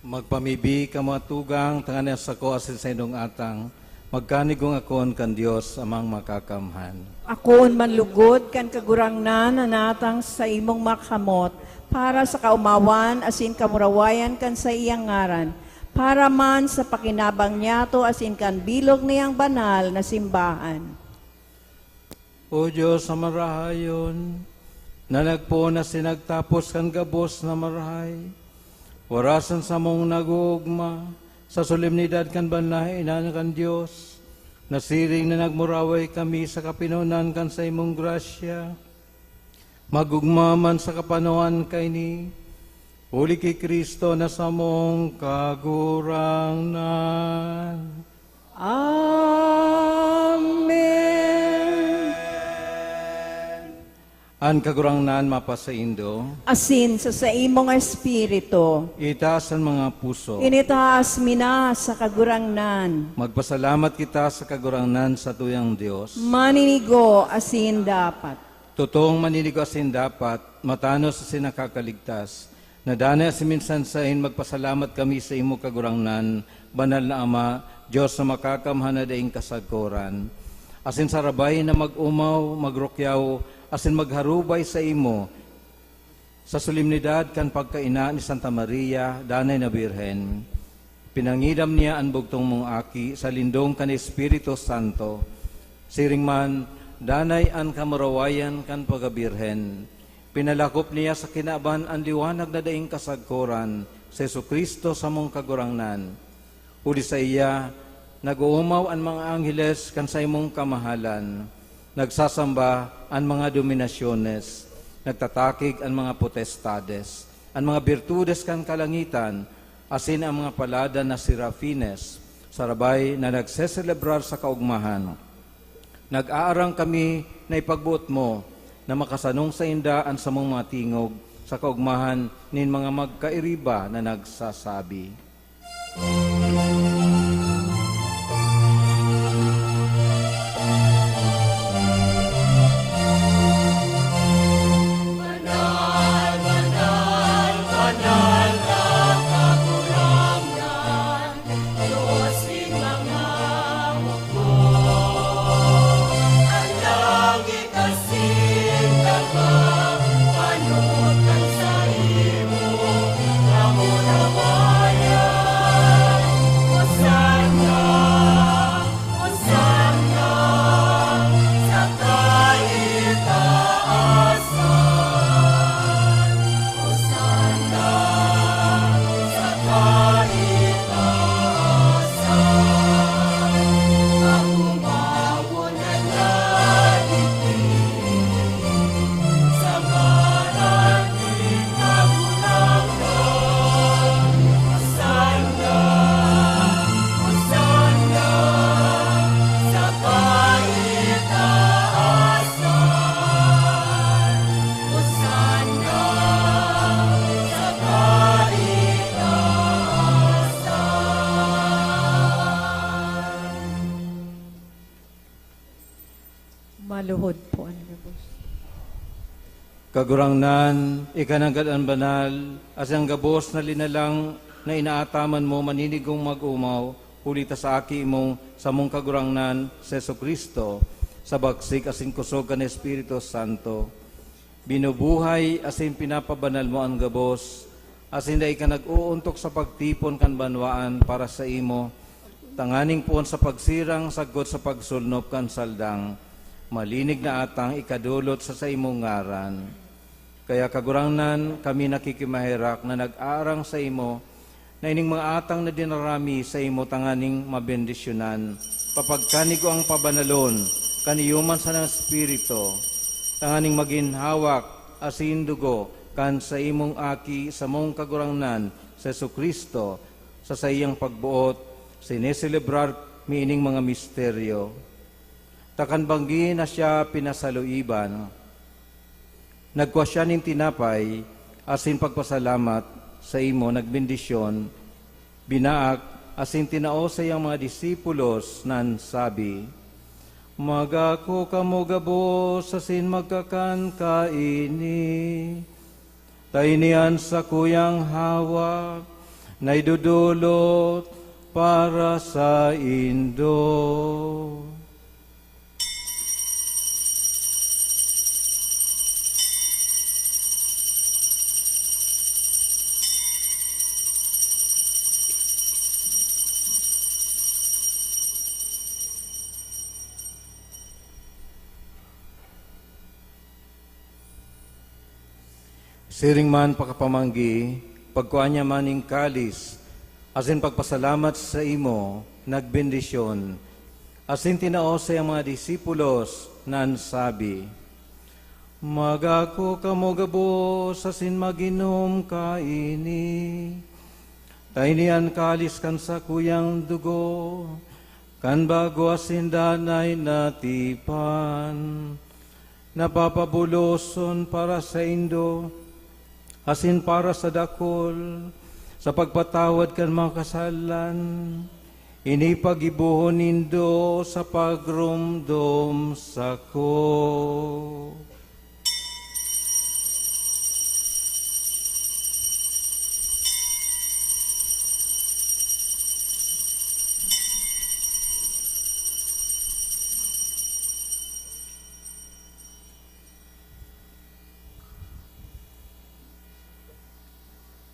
Magpamibi kamatugang tangan sa ko asin sa inong atang magkanigong akon kan Dios amang makakamhan. Akoon manlugod kan kagurangnan nanatang sa imong makamot para sa kaumawan asin kamurawayan kan sa iyang ngaran para man sa pakinabang niyato asin kan bilog niyang banal na simbahan. O Diyos sa marahayon, na nagpo na sinagtapos kan gabos na marahay, warasan sa mong nagugma, sa solemnidad kan banlahinan kan Diyos, nasiring na nagmuraway kami sa kapinunan kan sa imong grasya, magugma man sa kapanuan kay ni, uli kay Kristo na sa mong kagurangnan. Amen. An kagurangnan mapasaindo, Asin sa imong espiritu, itaas ang mga puso. initaas mina sa kagurangnan, Magpasalamat kita sa kagurangnan sa tuyang Diyos. maninigo asin dapat. Totoong maninigasin dapat, matano sa sinakakaligtas. Nadana si minsan sahin magpasalamat kami sa imo kagurangnan, banal na Ama, Diyos na makakamhan na daing kasagkoran. Asin sarabay na mag-umaw, magrukyaw, asin magharubay sa imo, sa solemnidad kan pagkaina ni Santa Maria, danay na Birhen. Pinangidam niya ang bugtong mong aki sa lindong kan Espiritu Santo. Siring man, danay ang kamarawayan kan pagabirhen. Pinalakop niya sa kinaban ang liwanag na daing kasagkoran sa Jesucristo sa mong kagurangnan. Uli sa iya, nag-uumaw ang mga angheles kan sa imong kamahalan. Nagsasamba ang mga dominasyones, nagtatakig ang mga potestades, ang mga birtudes kan kalangitan, asin ang mga palada na serafines, sarabay na nagseselebrar sa kaugmahan. Nag-aarang kami na ipagbuot mo na makasanong sa indaan sa mong mga tingog sa kaugmahan nin mga magkairiba na nagsasabi. Maluhod po ang gabos. Kagurangnan, ikanagad ang banal, as ang gabos na linalang na inaataman mo maninigong mag-umaw, hulita sa aki mo sa mong kagurangnan sa Jesucristo, sa bagsik asin kusog kan Espiritu Santo. Binubuhay asin pinapabanal mo ang gabos, asin da ka nag-uuntok sa pagtipon kan banwaan para sa imo, tanganing puon sa pagsirang sagot sa pagsulnop kan saldang, malinig na atang ikadulot sa imong ngaran. Kaya kagurangnan kami nakikimahirak na nag-aarang sa imo, na ining mga atang na dinarami sa imo tanganing mabendisyonan, papagkanigo ang pabanalon, kaniyuman sa ng Espiritu, tanganing maginhawak asin dugo, kan sa imong aki sa mong kagurangnan sa Jesucristo, sa iyang pagbuot, sineselebrar miining mga misteryo. Takanbanggi na siya pinasaluiban. Nagkuha siya ning tinapay, asin pagpasalamat sa imo, nagbendisyon, binaak, asin tinao sa iyang mga disipulos, nan sabi, Magako kamo gabos, asin magkakan kaini. Tainian sa kuyang hawak, na idudulot para sa indo. Siring man pakapamanggi, pagkuan niya maning kalis, asin pagpasalamat sa imo, nagbendisyon, asin tinao sa iyang mga disipulos, nan sabi, Magako kamo gabos, asin maginom kaini. Tainian kalis kan sa kuyang dugo, kan bago asin danay natipan, napapabuloson para sa indo, asin para sa dakol, sa pagpatawad kan mga kasalan, inipagibuhon nindo sa pagrumdom sako.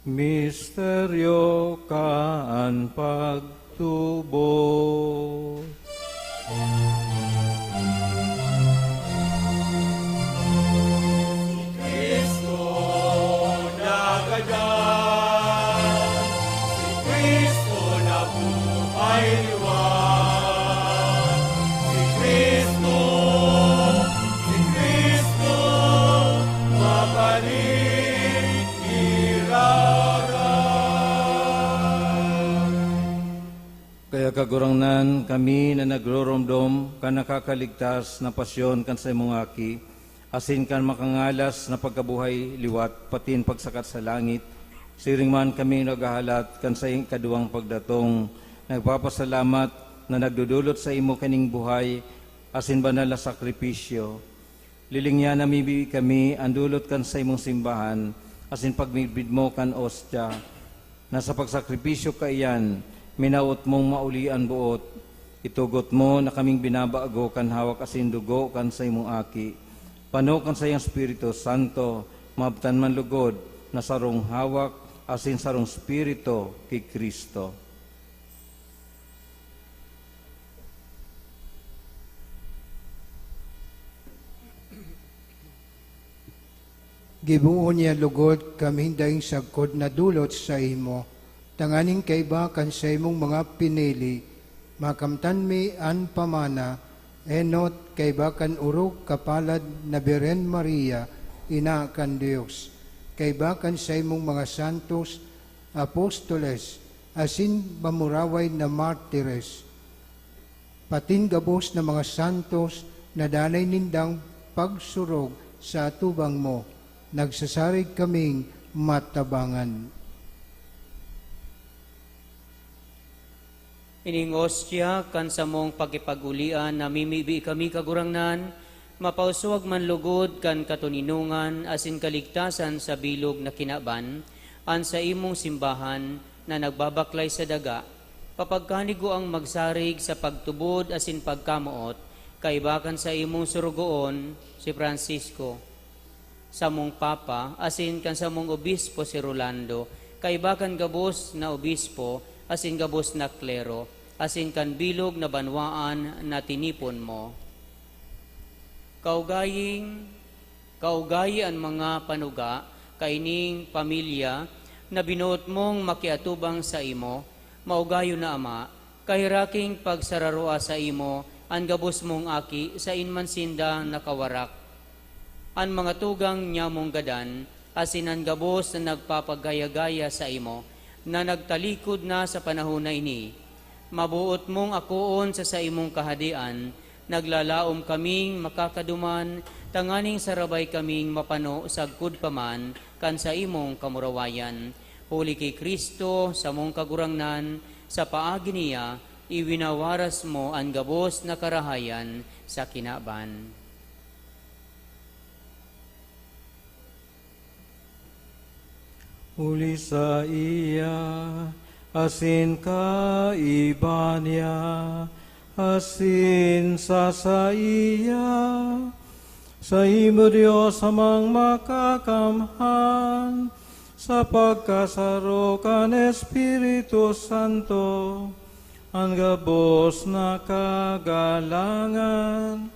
Misteryo kaan pagtubo. Kristo nagadan, si Kristo na buhay liwan, si Kristo mabalik Kaya kagurangnan kami na nagroromdom kan nakakaligtas na pasyon kan sa imong aki, asin kan makangalas na pagkabuhay liwat, patin pagsakat sa langit. Siring man kami nagahalat kan sa iyong kaduwang pagdatong, nagpapasalamat na nagdudulot sa imo kaning buhay, asin banal na sakripisyo. Lilingyan na mibi kami andulot kan sa imong simbahan, asin pagmibid mo kan ostya, na sa pagsakripisyo kaiyan, minaot mong maulian buot, itugot mo na kaming binabago kan hawak asin dugo kan sa imong aki. Pano kan sa iyang Espiritu Santo, mabtan man lugod na sarong hawak asin sarong Espiritu kay Kristo. Gibuo niya lugod kami dahing sagkod na dulot sa imo. Tanganing kaiba kan sa imong mga pinili, makamtan mi an pamana, enot kaiba kan urog kapalad na Beren Maria, ina kan Dios. Kaiba kan sa imong mga santos, apostoles, asin bamuraway na martires. Patin gabos na mga santos na danay nindang pagsurog sa atubang mo, nagsasarig kaming matabangan. Ining ostya kan sa mong pagkipagulian na mimibi kami kagurangnan, mapauswag man lugod kan katuninungan asin kaligtasan sa bilog na kinaban, an sa imong simbahan na nagbabaklay sa daga, papagkanigo ang magsarig sa pagtubod asin pagkamuot, kaibakan sa imong surugoon si Francisco, sa mong papa asin kan sa mong obispo si Rolando, kaibakan gabos na obispo, asin gabos na klero, asin kan bilog na banwaan na tinipon mo. Kaugayi ang mga panuga, kaining pamilya, na binuot mong makiatubang sa imo, maugayo na ama, kahiraking pagsararoa sa imo, ang gabos mong aki sa inmansinda nakawarak. Ang mga tugang niya mong gadan, asin ang gabos na nagpapagaya-gaya sa imo, na nagtalikod na sa panahon na ini. Mabuot mong akoon sa imong kahadian, naglalaom kaming makakaduman, tanganing sarabay kaming mapano sagkud paman, kan sa imong kamurawayan. Huli kay Kristo, sa mong kagurangnan, sa paagi niya, iwinawaras mo ang gabos na karahayan sa kinaban. Uli sa iya, asin ka iba niya, asin sa iya, sa imo Diyos amang makakamhan, sa pagkasaro kan Espiritu Santo, ang gabos na kagalangan,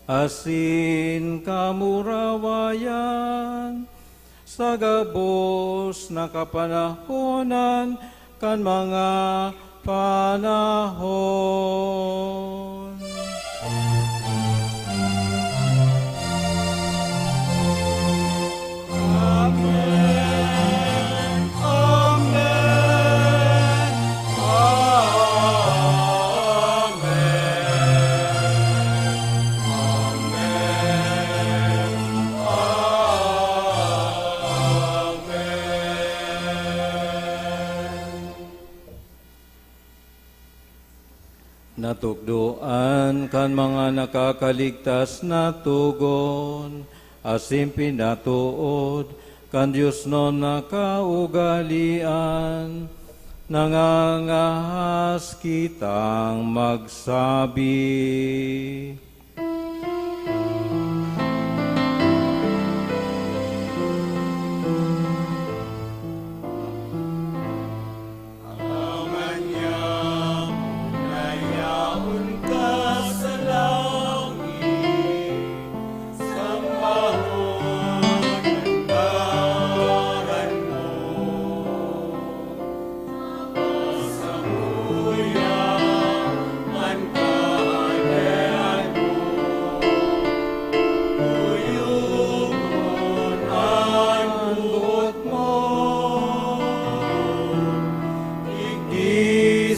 asin kamurawayan, sa gabos na kapanahonan kan mga panahon. Natukdoan kan mga nakakaligtas na tugon, asim pinatuod, kan Diyos no nakaugalian, nangangahas kitang magsabi.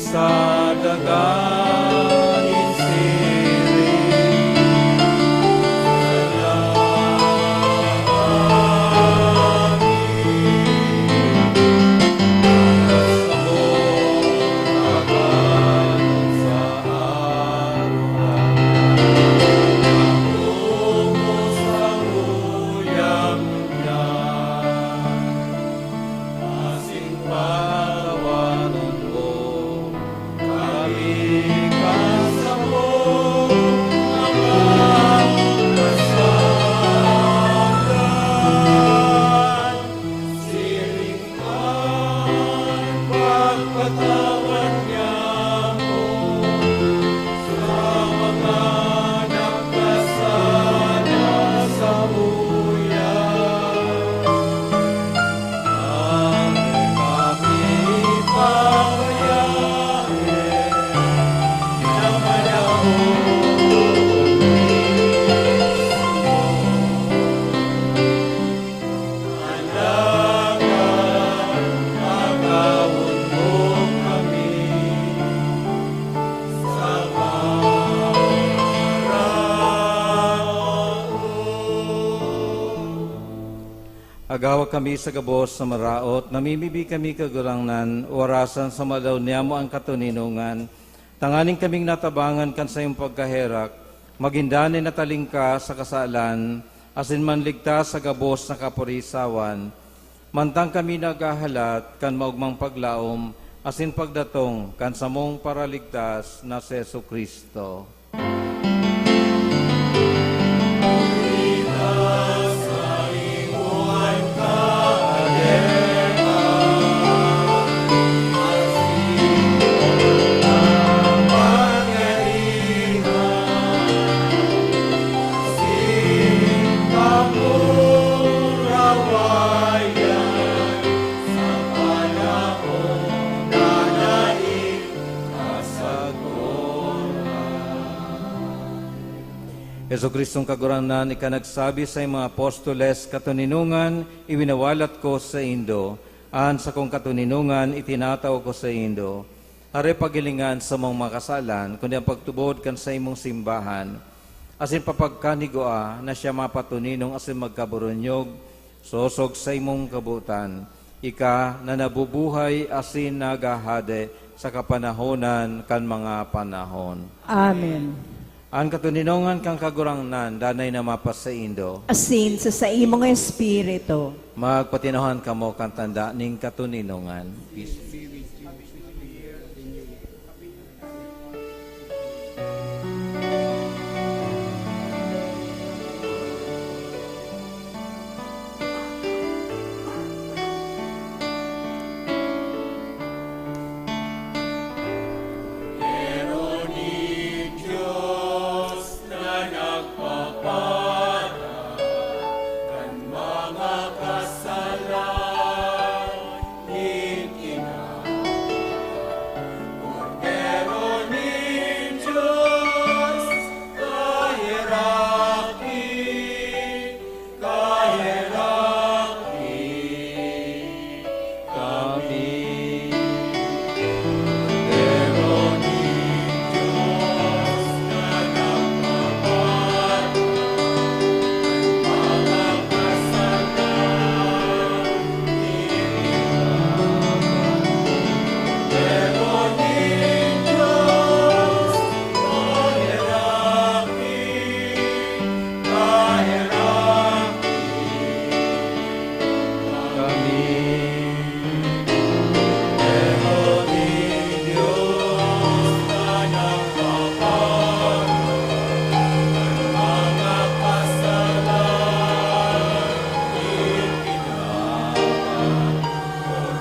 Sa dagaing siring, Agawa kami sa gabos sa maraot, namimibi kami kagurangnan, orasan sa malaw niya mo ang katuninungan. Tanganing kaming natabangan kan sa iyong pagkaherak, magindanin na talingka sa kasalan, asin manligtas sa gabos na kapurisawan. Mantang kami nagahalat, kan maugmang paglaom, asin pagdatong, kan samong paraligtas na si Yesu Kristo. Yesu Kristong kaguranan, ikanagsabi sa mga apostoles, katuninungan, iwinawalat ko sa Indo. An sa kong katuninungan, itinataw ko sa Indo. Are pagilingan sa mong makasalan, kundi ang pagtubod kan sa imong simbahan, asin papagkanigoa na siya mapatuninong asin magkaburunyog, sosog sa imong kabutan, ika na nabubuhay asin nagahade sa kapanahonan kan mga panahon. Amen. Ang katuninongan kang kagurangnan, danay na mapas sa Indo, Asin sa imong espiritu. magpatinahan kamo kang tanda ning katuninongan. Peace. Meron ni Diyos na nagpapala kan mga kasalanan ina. Meron ni Diyos kahiraki, kami. Meron ni Diyos na nagpapala mga kasalanan Meron ni Diyos kahiraki, Kami. Meron ni Diyos na nagpapala mga kasalanan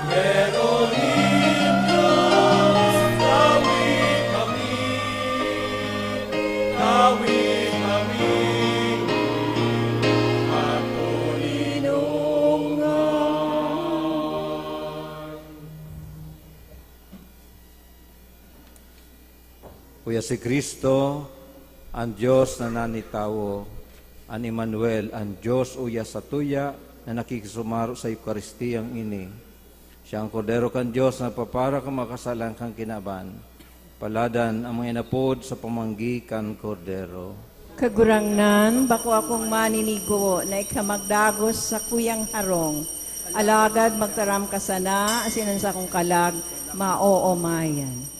Meron ni Diyos kawit kami Kuya si Kristo, ang Diyos na nanitawo, ang Emmanuel, ang Diyos uya sa tuya na nakikisumaro sa Eukaristiyang ini. Siya ang kordero kan Diyos na papara ka makasalang kang kinaban. Paladan ang mga inapod sa pamanggi kan kordero. Kagurangnan, bako akong maninigo na ikamagdagos sa kuyang harong. Alagad magtaram ka sana, asinan sa kong kalag, maoomayan.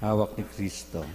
Hawak ni Kristo.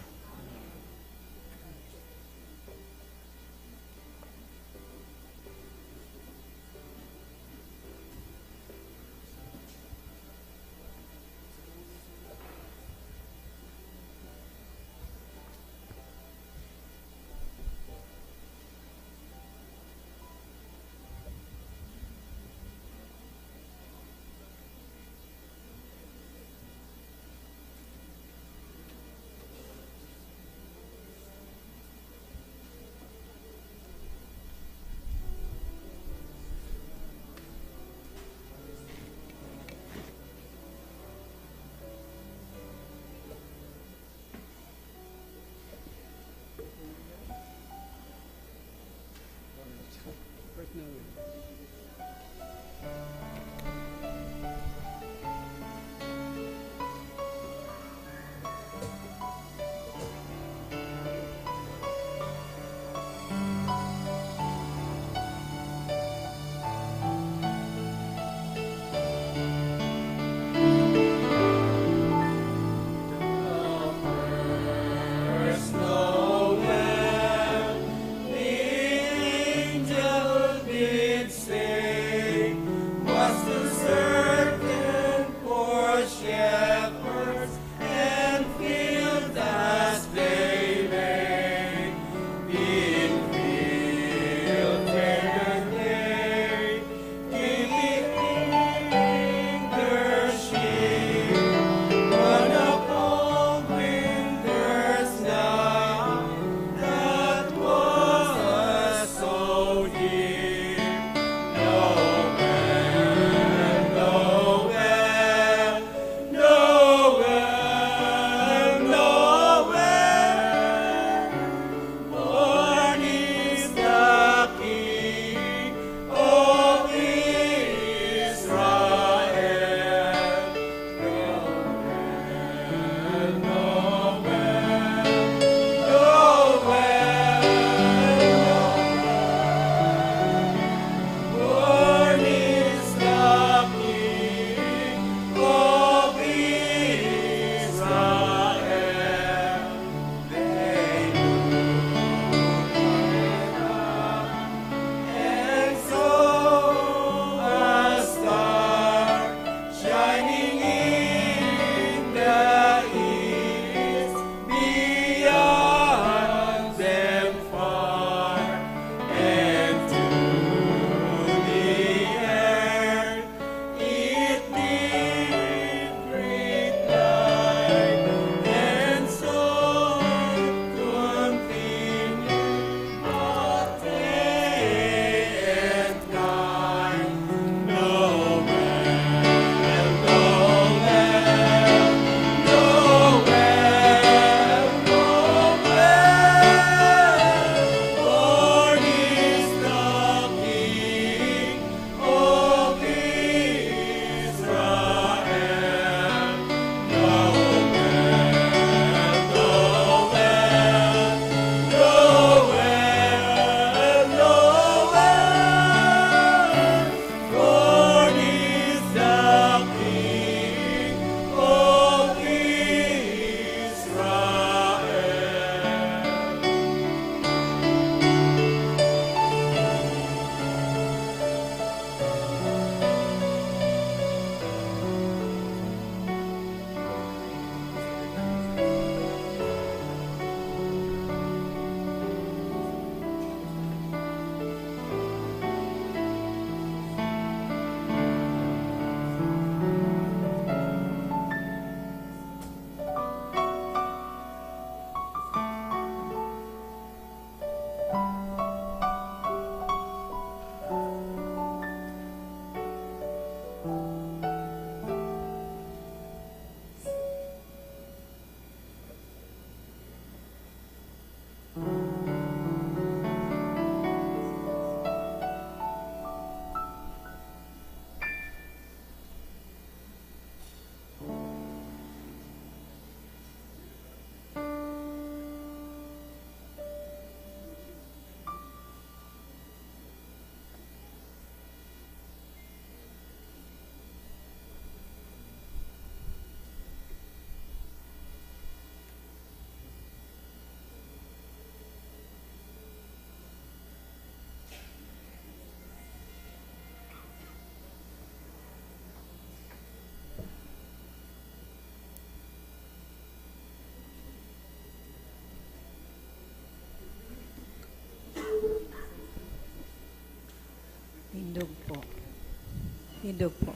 Hindog po.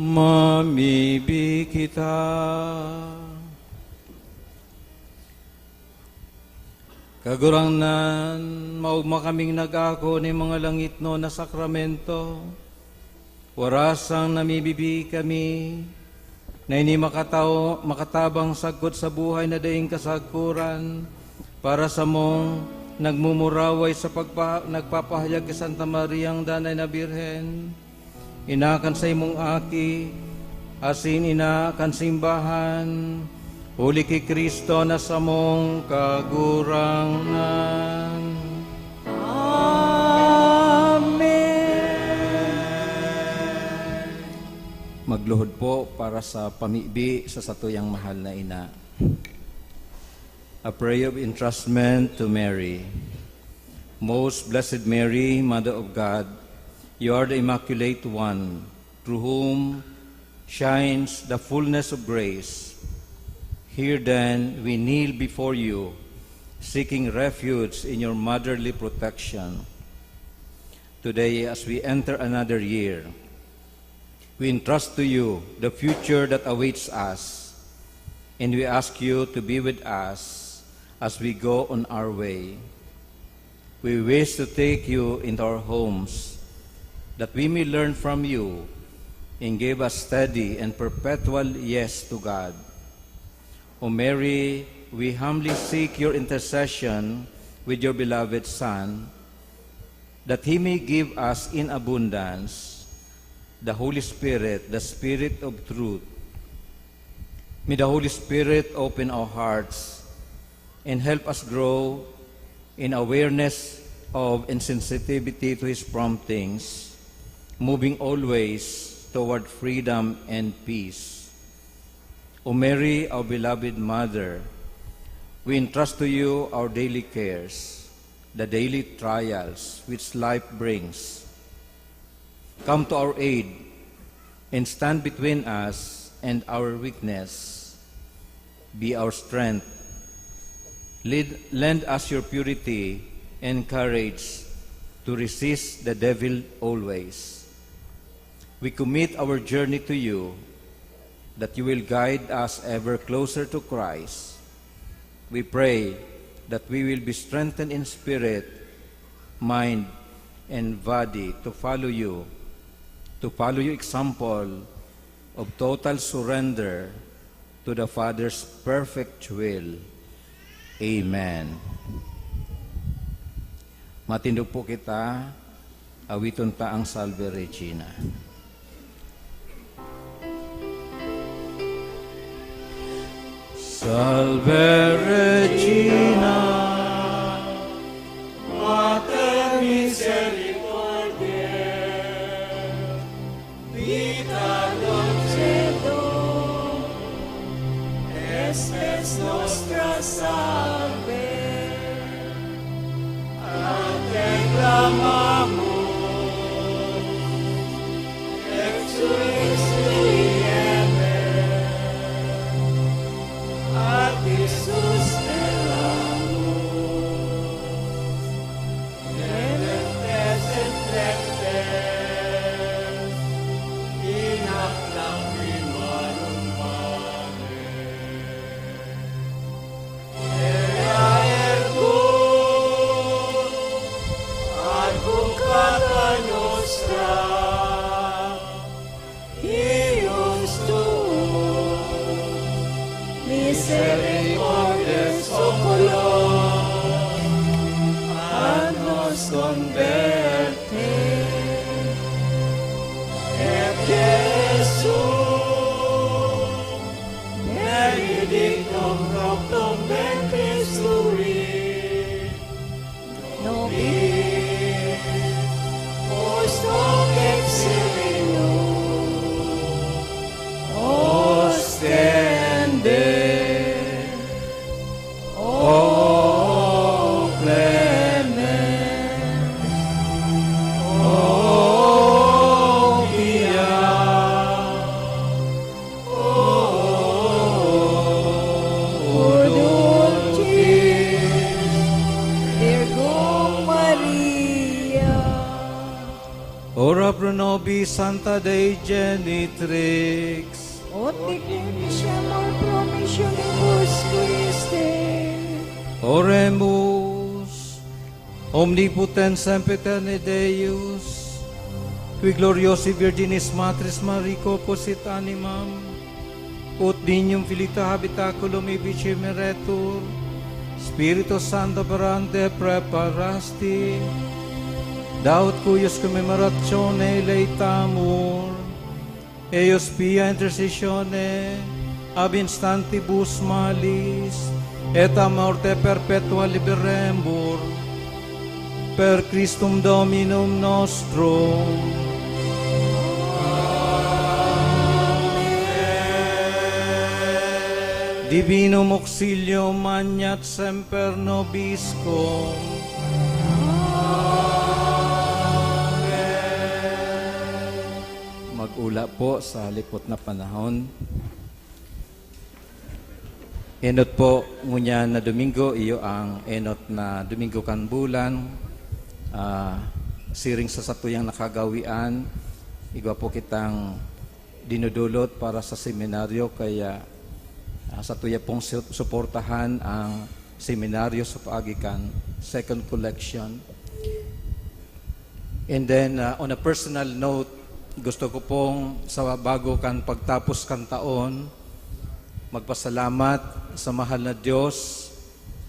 Mamibi kita. Kagurangnan, maugma kaming nag-ako ni mga langit no na sakramento. Warasang namibibi kami, na ini makatabang sagot sa buhay na daing kasagkuran, para sa mong nagmumuraway sa nagpapahayag kay Santa Maria ang Danay na Birhen. Inakan sa imong aki, asin inakan simbahan, huli kay Kristo na sa mong kagurangan. Magluhod po para sa pamibi sa satuyang mahal na ina. A prayer of entrustment to Mary. Most Blessed Mary, Mother of God, you are the Immaculate One, through whom shines the fullness of grace. Here then we kneel before you, seeking refuge in your motherly protection. Today, as we enter another year, we entrust to you the future that awaits us, and we ask you to be with us as we go on our way. We wish to take you into our homes, that we may learn from you and give us steady and perpetual yes to God. O Mary, we humbly seek your intercession with your beloved Son, that he may give us in abundance the Holy Spirit, the Spirit of truth. May the Holy Spirit open our hearts and help us grow in awareness of and sensitivity to His promptings, moving always toward freedom and peace. O Mary, our beloved Mother, we entrust to you our daily cares, the daily trials which life brings. Come to our aid and stand between us and our weakness. Be our strength. Lend us your purity and courage to resist the devil always. We commit our journey to you, that you will guide us ever closer to Christ. We pray that we will be strengthened in spirit, mind, and body to follow your example of total surrender to the Father's perfect will. Amen. Matindog po kita, awiton ta ang Salve Regina. Salve Regina, Mater misericordiae, vita dulcedo, espes nostra salve, a te clamamus, exulis Jesus misericordes oculos, a nos converte, et Jesús, benedictum fructum ventris tui, nobis post hoc exilium, ostende. O clement, O pia, O nobis Santa Dei Genitrix. Ut dignitiamur promissionibus Christi. Oremus, omnipotens sempiterne Deus, qui gloriosi Virginis Matris Marico posit animam, ut dignum filita habitaculum ibici meretur, Spiritus Santo perante preparasti, daut cuius commemoratione leitamur, eius pia intercessione, ab instantibus malis, et a morte perpetua liberembur, per Christum Dominum nostrum. Divinum auxilium magnat semper nobiscum. Mag-ula po sa lipot na panahon. Enot po ngunya na Domingo, iyo ang enot na Domingo kan bulan. Siring sa satuyang nakagawian, igwa po kitang dinudulot para sa seminaryo, kaya satuya pong suportahan ang seminaryo sa paagikan second collection. And then on a personal note, gusto ko pong sa bago kan pagtapos kan taon, magpasalamat sa mahal na Diyos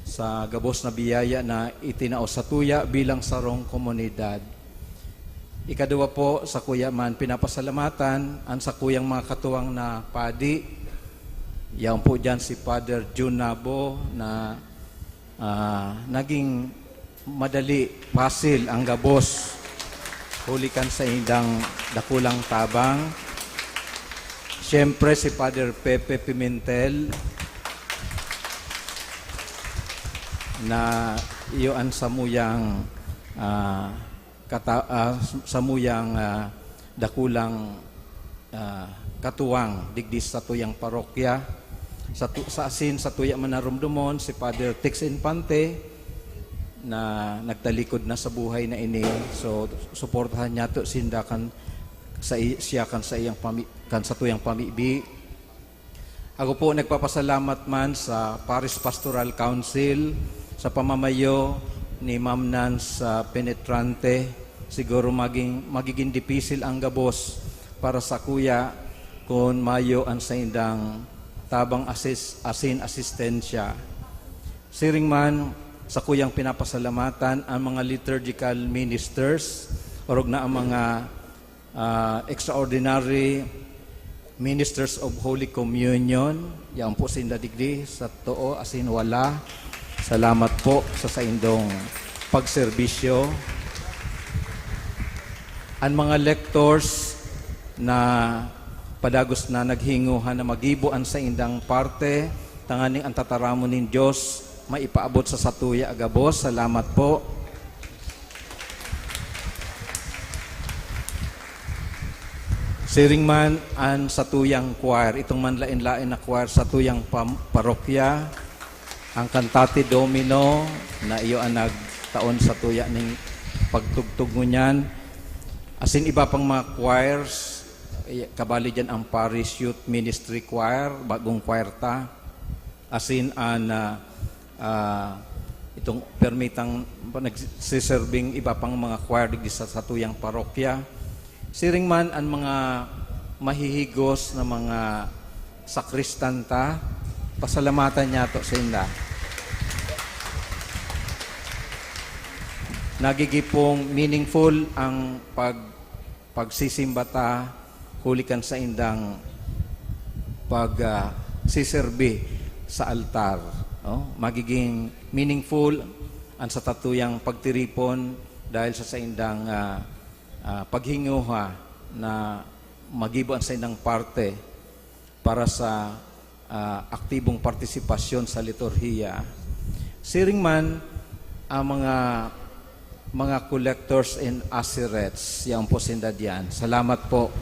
sa gabos na biyaya na itinao sa tuya bilang sarong komunidad. Ikadua po sa kuya man pinapasalamatan ang sa kuyang mga katuwang na padi. Yan po dyan si Father Jun Nabo na naging madali, pasil ang gabos. Hulikan sa indang dakulang tabang. Siyempre si Father Pepe Pimentel na iyoan samuyang dakulang katuwang digdis sa tuyang parokya. Sa asin sa tuya manarumdumon si Father Tix Infante na nagtalikod na sa buhay na ini. So suportahan niya to sindakan sa iyang sa tuyang pamibi. Ako po nagpapasalamat man sa Parish Pastoral Council sa pamamayo ni Ma'am Nance Penetrante. Siguro magiging dipisil ang gabos para sa kuya kung mayo ang sa indang tabang asin asistensya. Siring man sa kuyang pinapasalamatan ang mga liturgical ministers orog na ang mga extraordinary ministers of Holy Communion. Yan po sinda digdi sa too asin wala. Salamat po sa indong pagserbisyo. Ang mga lectors na padagos na naghinguhan na magibuan sa indang parte, tanganing ang tataramon nin Diyos, maipaabot sa satuya agabos. Salamat po. Siring man ang satuyang choir, itong manlain-lain na choir sa tuyang parokya, ang Cantate Domino na iyo ang nagtaon sa tuya ning pagtugtog mo niyan. Asin iba pang mga choirs, kabali dyan ang Parish Youth Ministry Choir, bagong choir ta. Asin ang itong permitang nagsiserving iba pang mga choir di sa tuyang parokya. Siring man ang mga mahihigos na mga sakristan ta, pasalamatan niya to sa inda. Nagigipong meaningful ang pagsisimbata, hulikan sa indang pagsiserbi sa altar. Magiging meaningful ang sa tatuyang pagtiripon dahil sa indang paghinguha na magibuan sa indang parte para sa aktibong partisipasyon sa liturhiya. Siring man ang mga collectors and asirets, yan po sinda diyan. Salamat po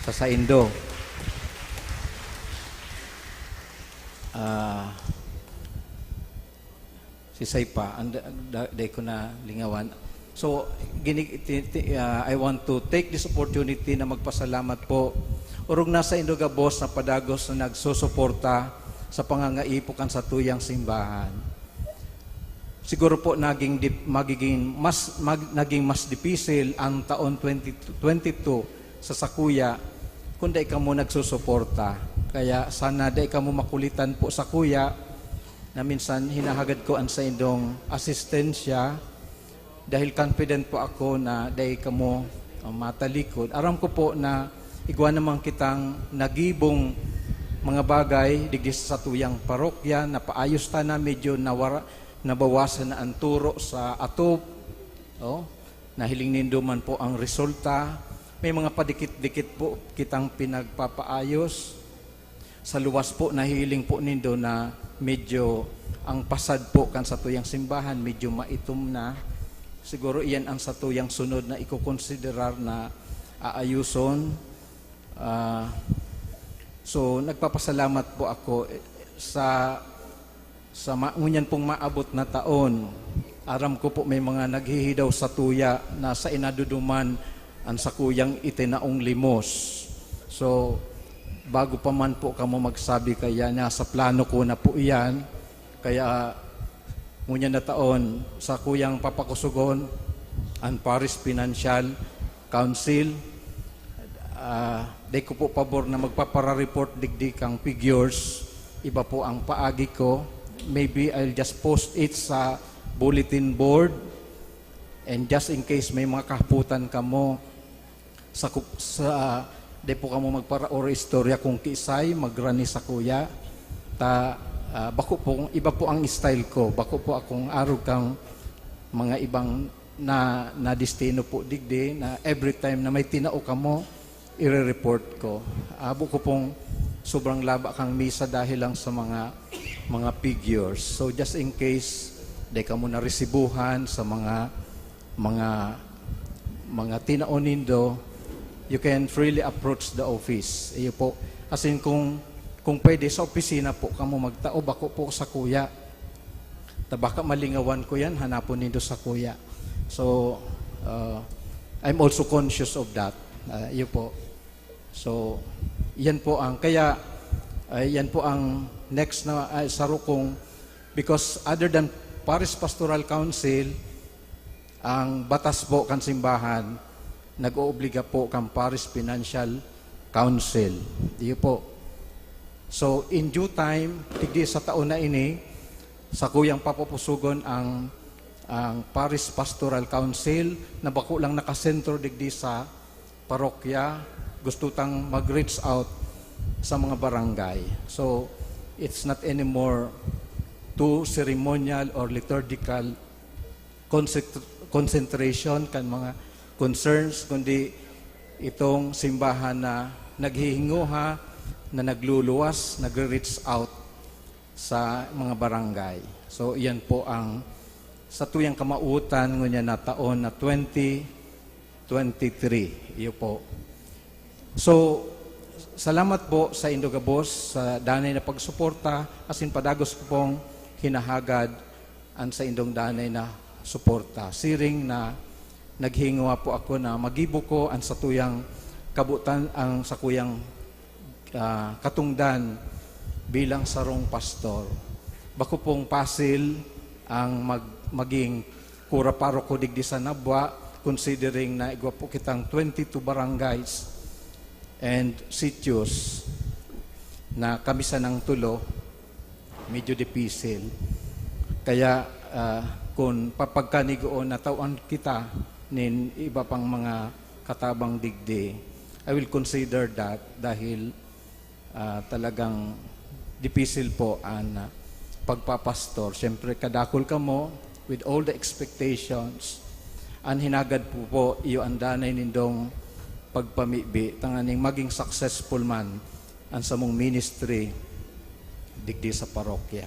sa indo. Si Saypa, day ko na lingawan. So, I want to take this opportunity na magpasalamat po. Urog na sa Indogabos na padagos na nagsusuporta sa pangangaipukan sa tuyang simbahan. Siguro po naging mas dipisil ang taon 2022 sa Sakuya kung dahil ka mo nagsusuporta. Kaya sana dahil ka mo makulitan po sa kuya na minsan hinahagad ko ang sa indong asistensya dahil confident po ako na dahil ka mo matalikod. Aram ko po na igwa naman kitang nagibong mga bagay digdi sa tuyang parokya na paayos ta na medyo nabawasan na ang turo sa atop. Nahiling nindo man po ang resulta. May mga padikit-dikit po kitang pinagpapaayos. Sa luwas po, nahiling po nindo na medyo ang pasad po kan sa tuyang simbahan, medyo maitom na. Siguro iyan ang sa tuyang sunod na ikukonsiderar na aayuson. So, nagpapasalamat po ako sa ngunyan pong maabot na taon. Aram ko po may mga naghihidaw sa tuya na sa inaduduman ang sakuyang itinaong limos. So, bago pa man po kamo magsabi kaya nasa plano ko na po iyan. Kaya ngunyan na taon sa kuyang papakusugon ang Paris Financial Council. Di ko po pabor na magpapara-report digdi kang figures. Iba po ang paagi ko. Maybe I'll just post it sa bulletin board and just in case may mga kahaputan kamo sa di po kamo magpara or istorya kung kisay magrani sa kuya bako po iba po ang style ko, bako po akong arog kang mga ibang na destino po digdi na every time na may tinao kamo i-report ko. Abo ko pong sobrang laba kang misa dahil lang sa mga figures. So just in case di ka mo naresibuhan sa mga tinaon nindo, you can freely approach the office. Iyo po. As in kung pwede sa opisina po kamo magtao bako po sa kuya. Baka malingawan ko yan, hanapon nindo sa kuya. So I'm also conscious of that. Iyo po. So yan po ang yan po ang next na sarukong because other than Paris Pastoral Council, ang batas po kan simbahan nag-oobliga po kang Paris Financial Council. Diyo po. So in due time, tigdi sa taon na ini, sa kuyang papupusugon ang Paris Pastoral Council na bako lang nakasentro digdi sa parokya, gusto tang mag-reach out sa mga barangay. So, it's not anymore too ceremonial or liturgical concentration kan mga concerns, kundi itong simbahan na naghihinguha, na nagluluwas, nag-reach out sa mga barangay. So, iyan po ang sa tuyang kamautan ngunyan na taon na 2023. Iyo po. So, salamat po sa Indogabos sa danay na pagsuporta asin padagos ko pong hinahagad ang sa indong danay na suporta. Siring na naghingawa po ako na magibo ko ang sa tuyang kabutan ang sa kuyang katungdan bilang sarong pastor. Bako pong pasil ang maging kura paroko digdi sa Nabwa considering na igwa po kitang 22 barangays and sitios na kamisa ng tulo, medyo dipisil. Kaya kung papagkanigoon na tawan kita nin iba pang mga katabang digdi, I will consider that dahil talagang dipisil po ang pagpapastor. Siyempre, kadakol ka mo with all the expectations. Ang hinagad po iyo ang danay nindong pagpamibi, tanganing maging successful man ang samong ministry digdi sa parokya.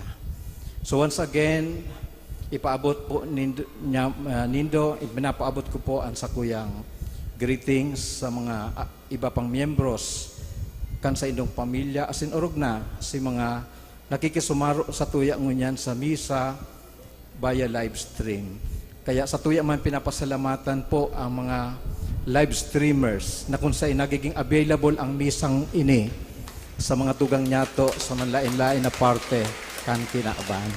So once again, ipaabot po nindo, ipinapaabot ko po ang sakuyang greetings sa mga iba pang miyembros kan sa indong pamilya, asin orog na si mga nakikisumaro sa tuya ngunyan sa misa via live stream. Kaya sa tuya man pinapasalamatan po ang mga live streamers na kung saan nagiging available ang misang ini sa mga tugang nyato sa manlain-lain na parte kan kinaaban.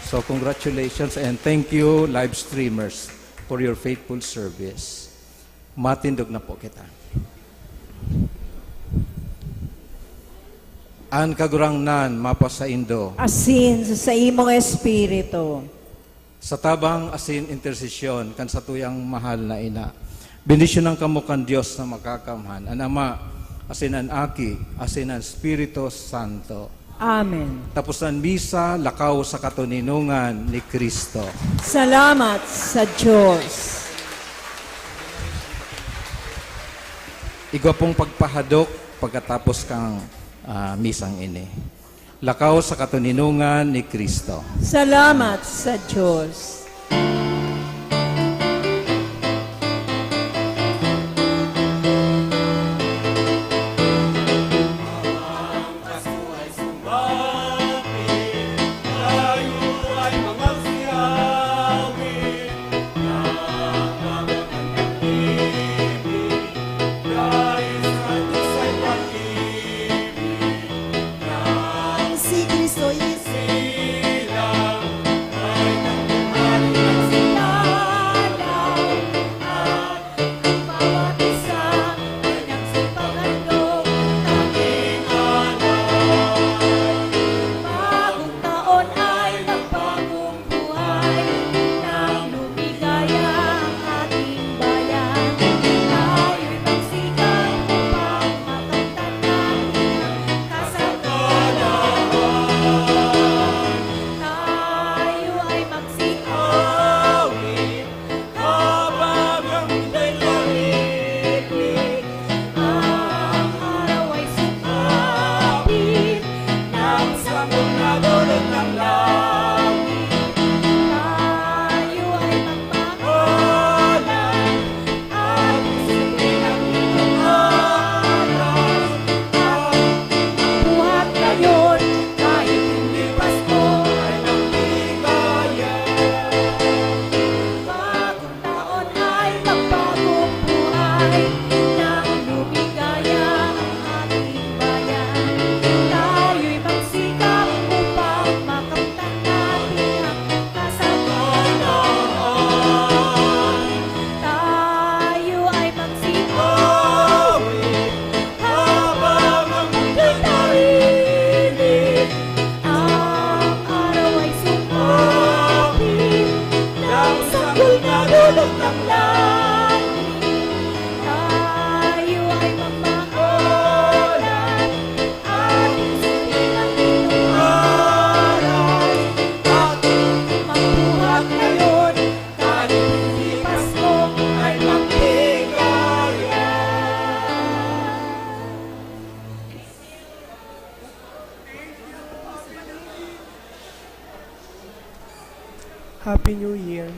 So congratulations and thank you live streamers for your faithful service. Matindog na po kita. An kagurangnan mapasaindo Asin sa imong espiritu. sa tabang asin intersesyon kan sa tuyang mahal na ina. Bendisyonan kamo kan Dios na makakamhan, an Ama, asin an Aki, asin an Espiritu Santo. Amen. Tapos ang misa, lakaw sa katuninungan ni Kristo. Salamat sa Diyos. Igwa pong pagpahadok pagkatapos kang misang ini. Lakaw sa katuninungan ni Kristo. Salamat sa Diyos. Si Cristo Bagong taon ay nagbagong buhay, nang lumigaya ang ating bayan. Tayo'y magsikap upang makamtan natin ang kasagaran. Tayo ay magsikawin habang ang mundo lumibig. Ang araw ay sumapit nang sa mga dulot ng langit. Tayo ay magpakalan at isipin ang inyong araw. At buhat ngayon kahit hindi Pasko ay magligaya. Bagong taon ay nagbagong buhay, nang lumigaya ang ating bayan. Tayo'y magsikap upang makamtan natin ang kasagaran. Tayo ay magsikawin habang ang mundo'y tahimik. Ang araw ay sumapit nang sanggol na dulot ng langit. Tayo ay magmaalan at isipin ang inyong aral. At magbuhat ngayon kahit hindi Pasko ay magligaya. Happy New Year.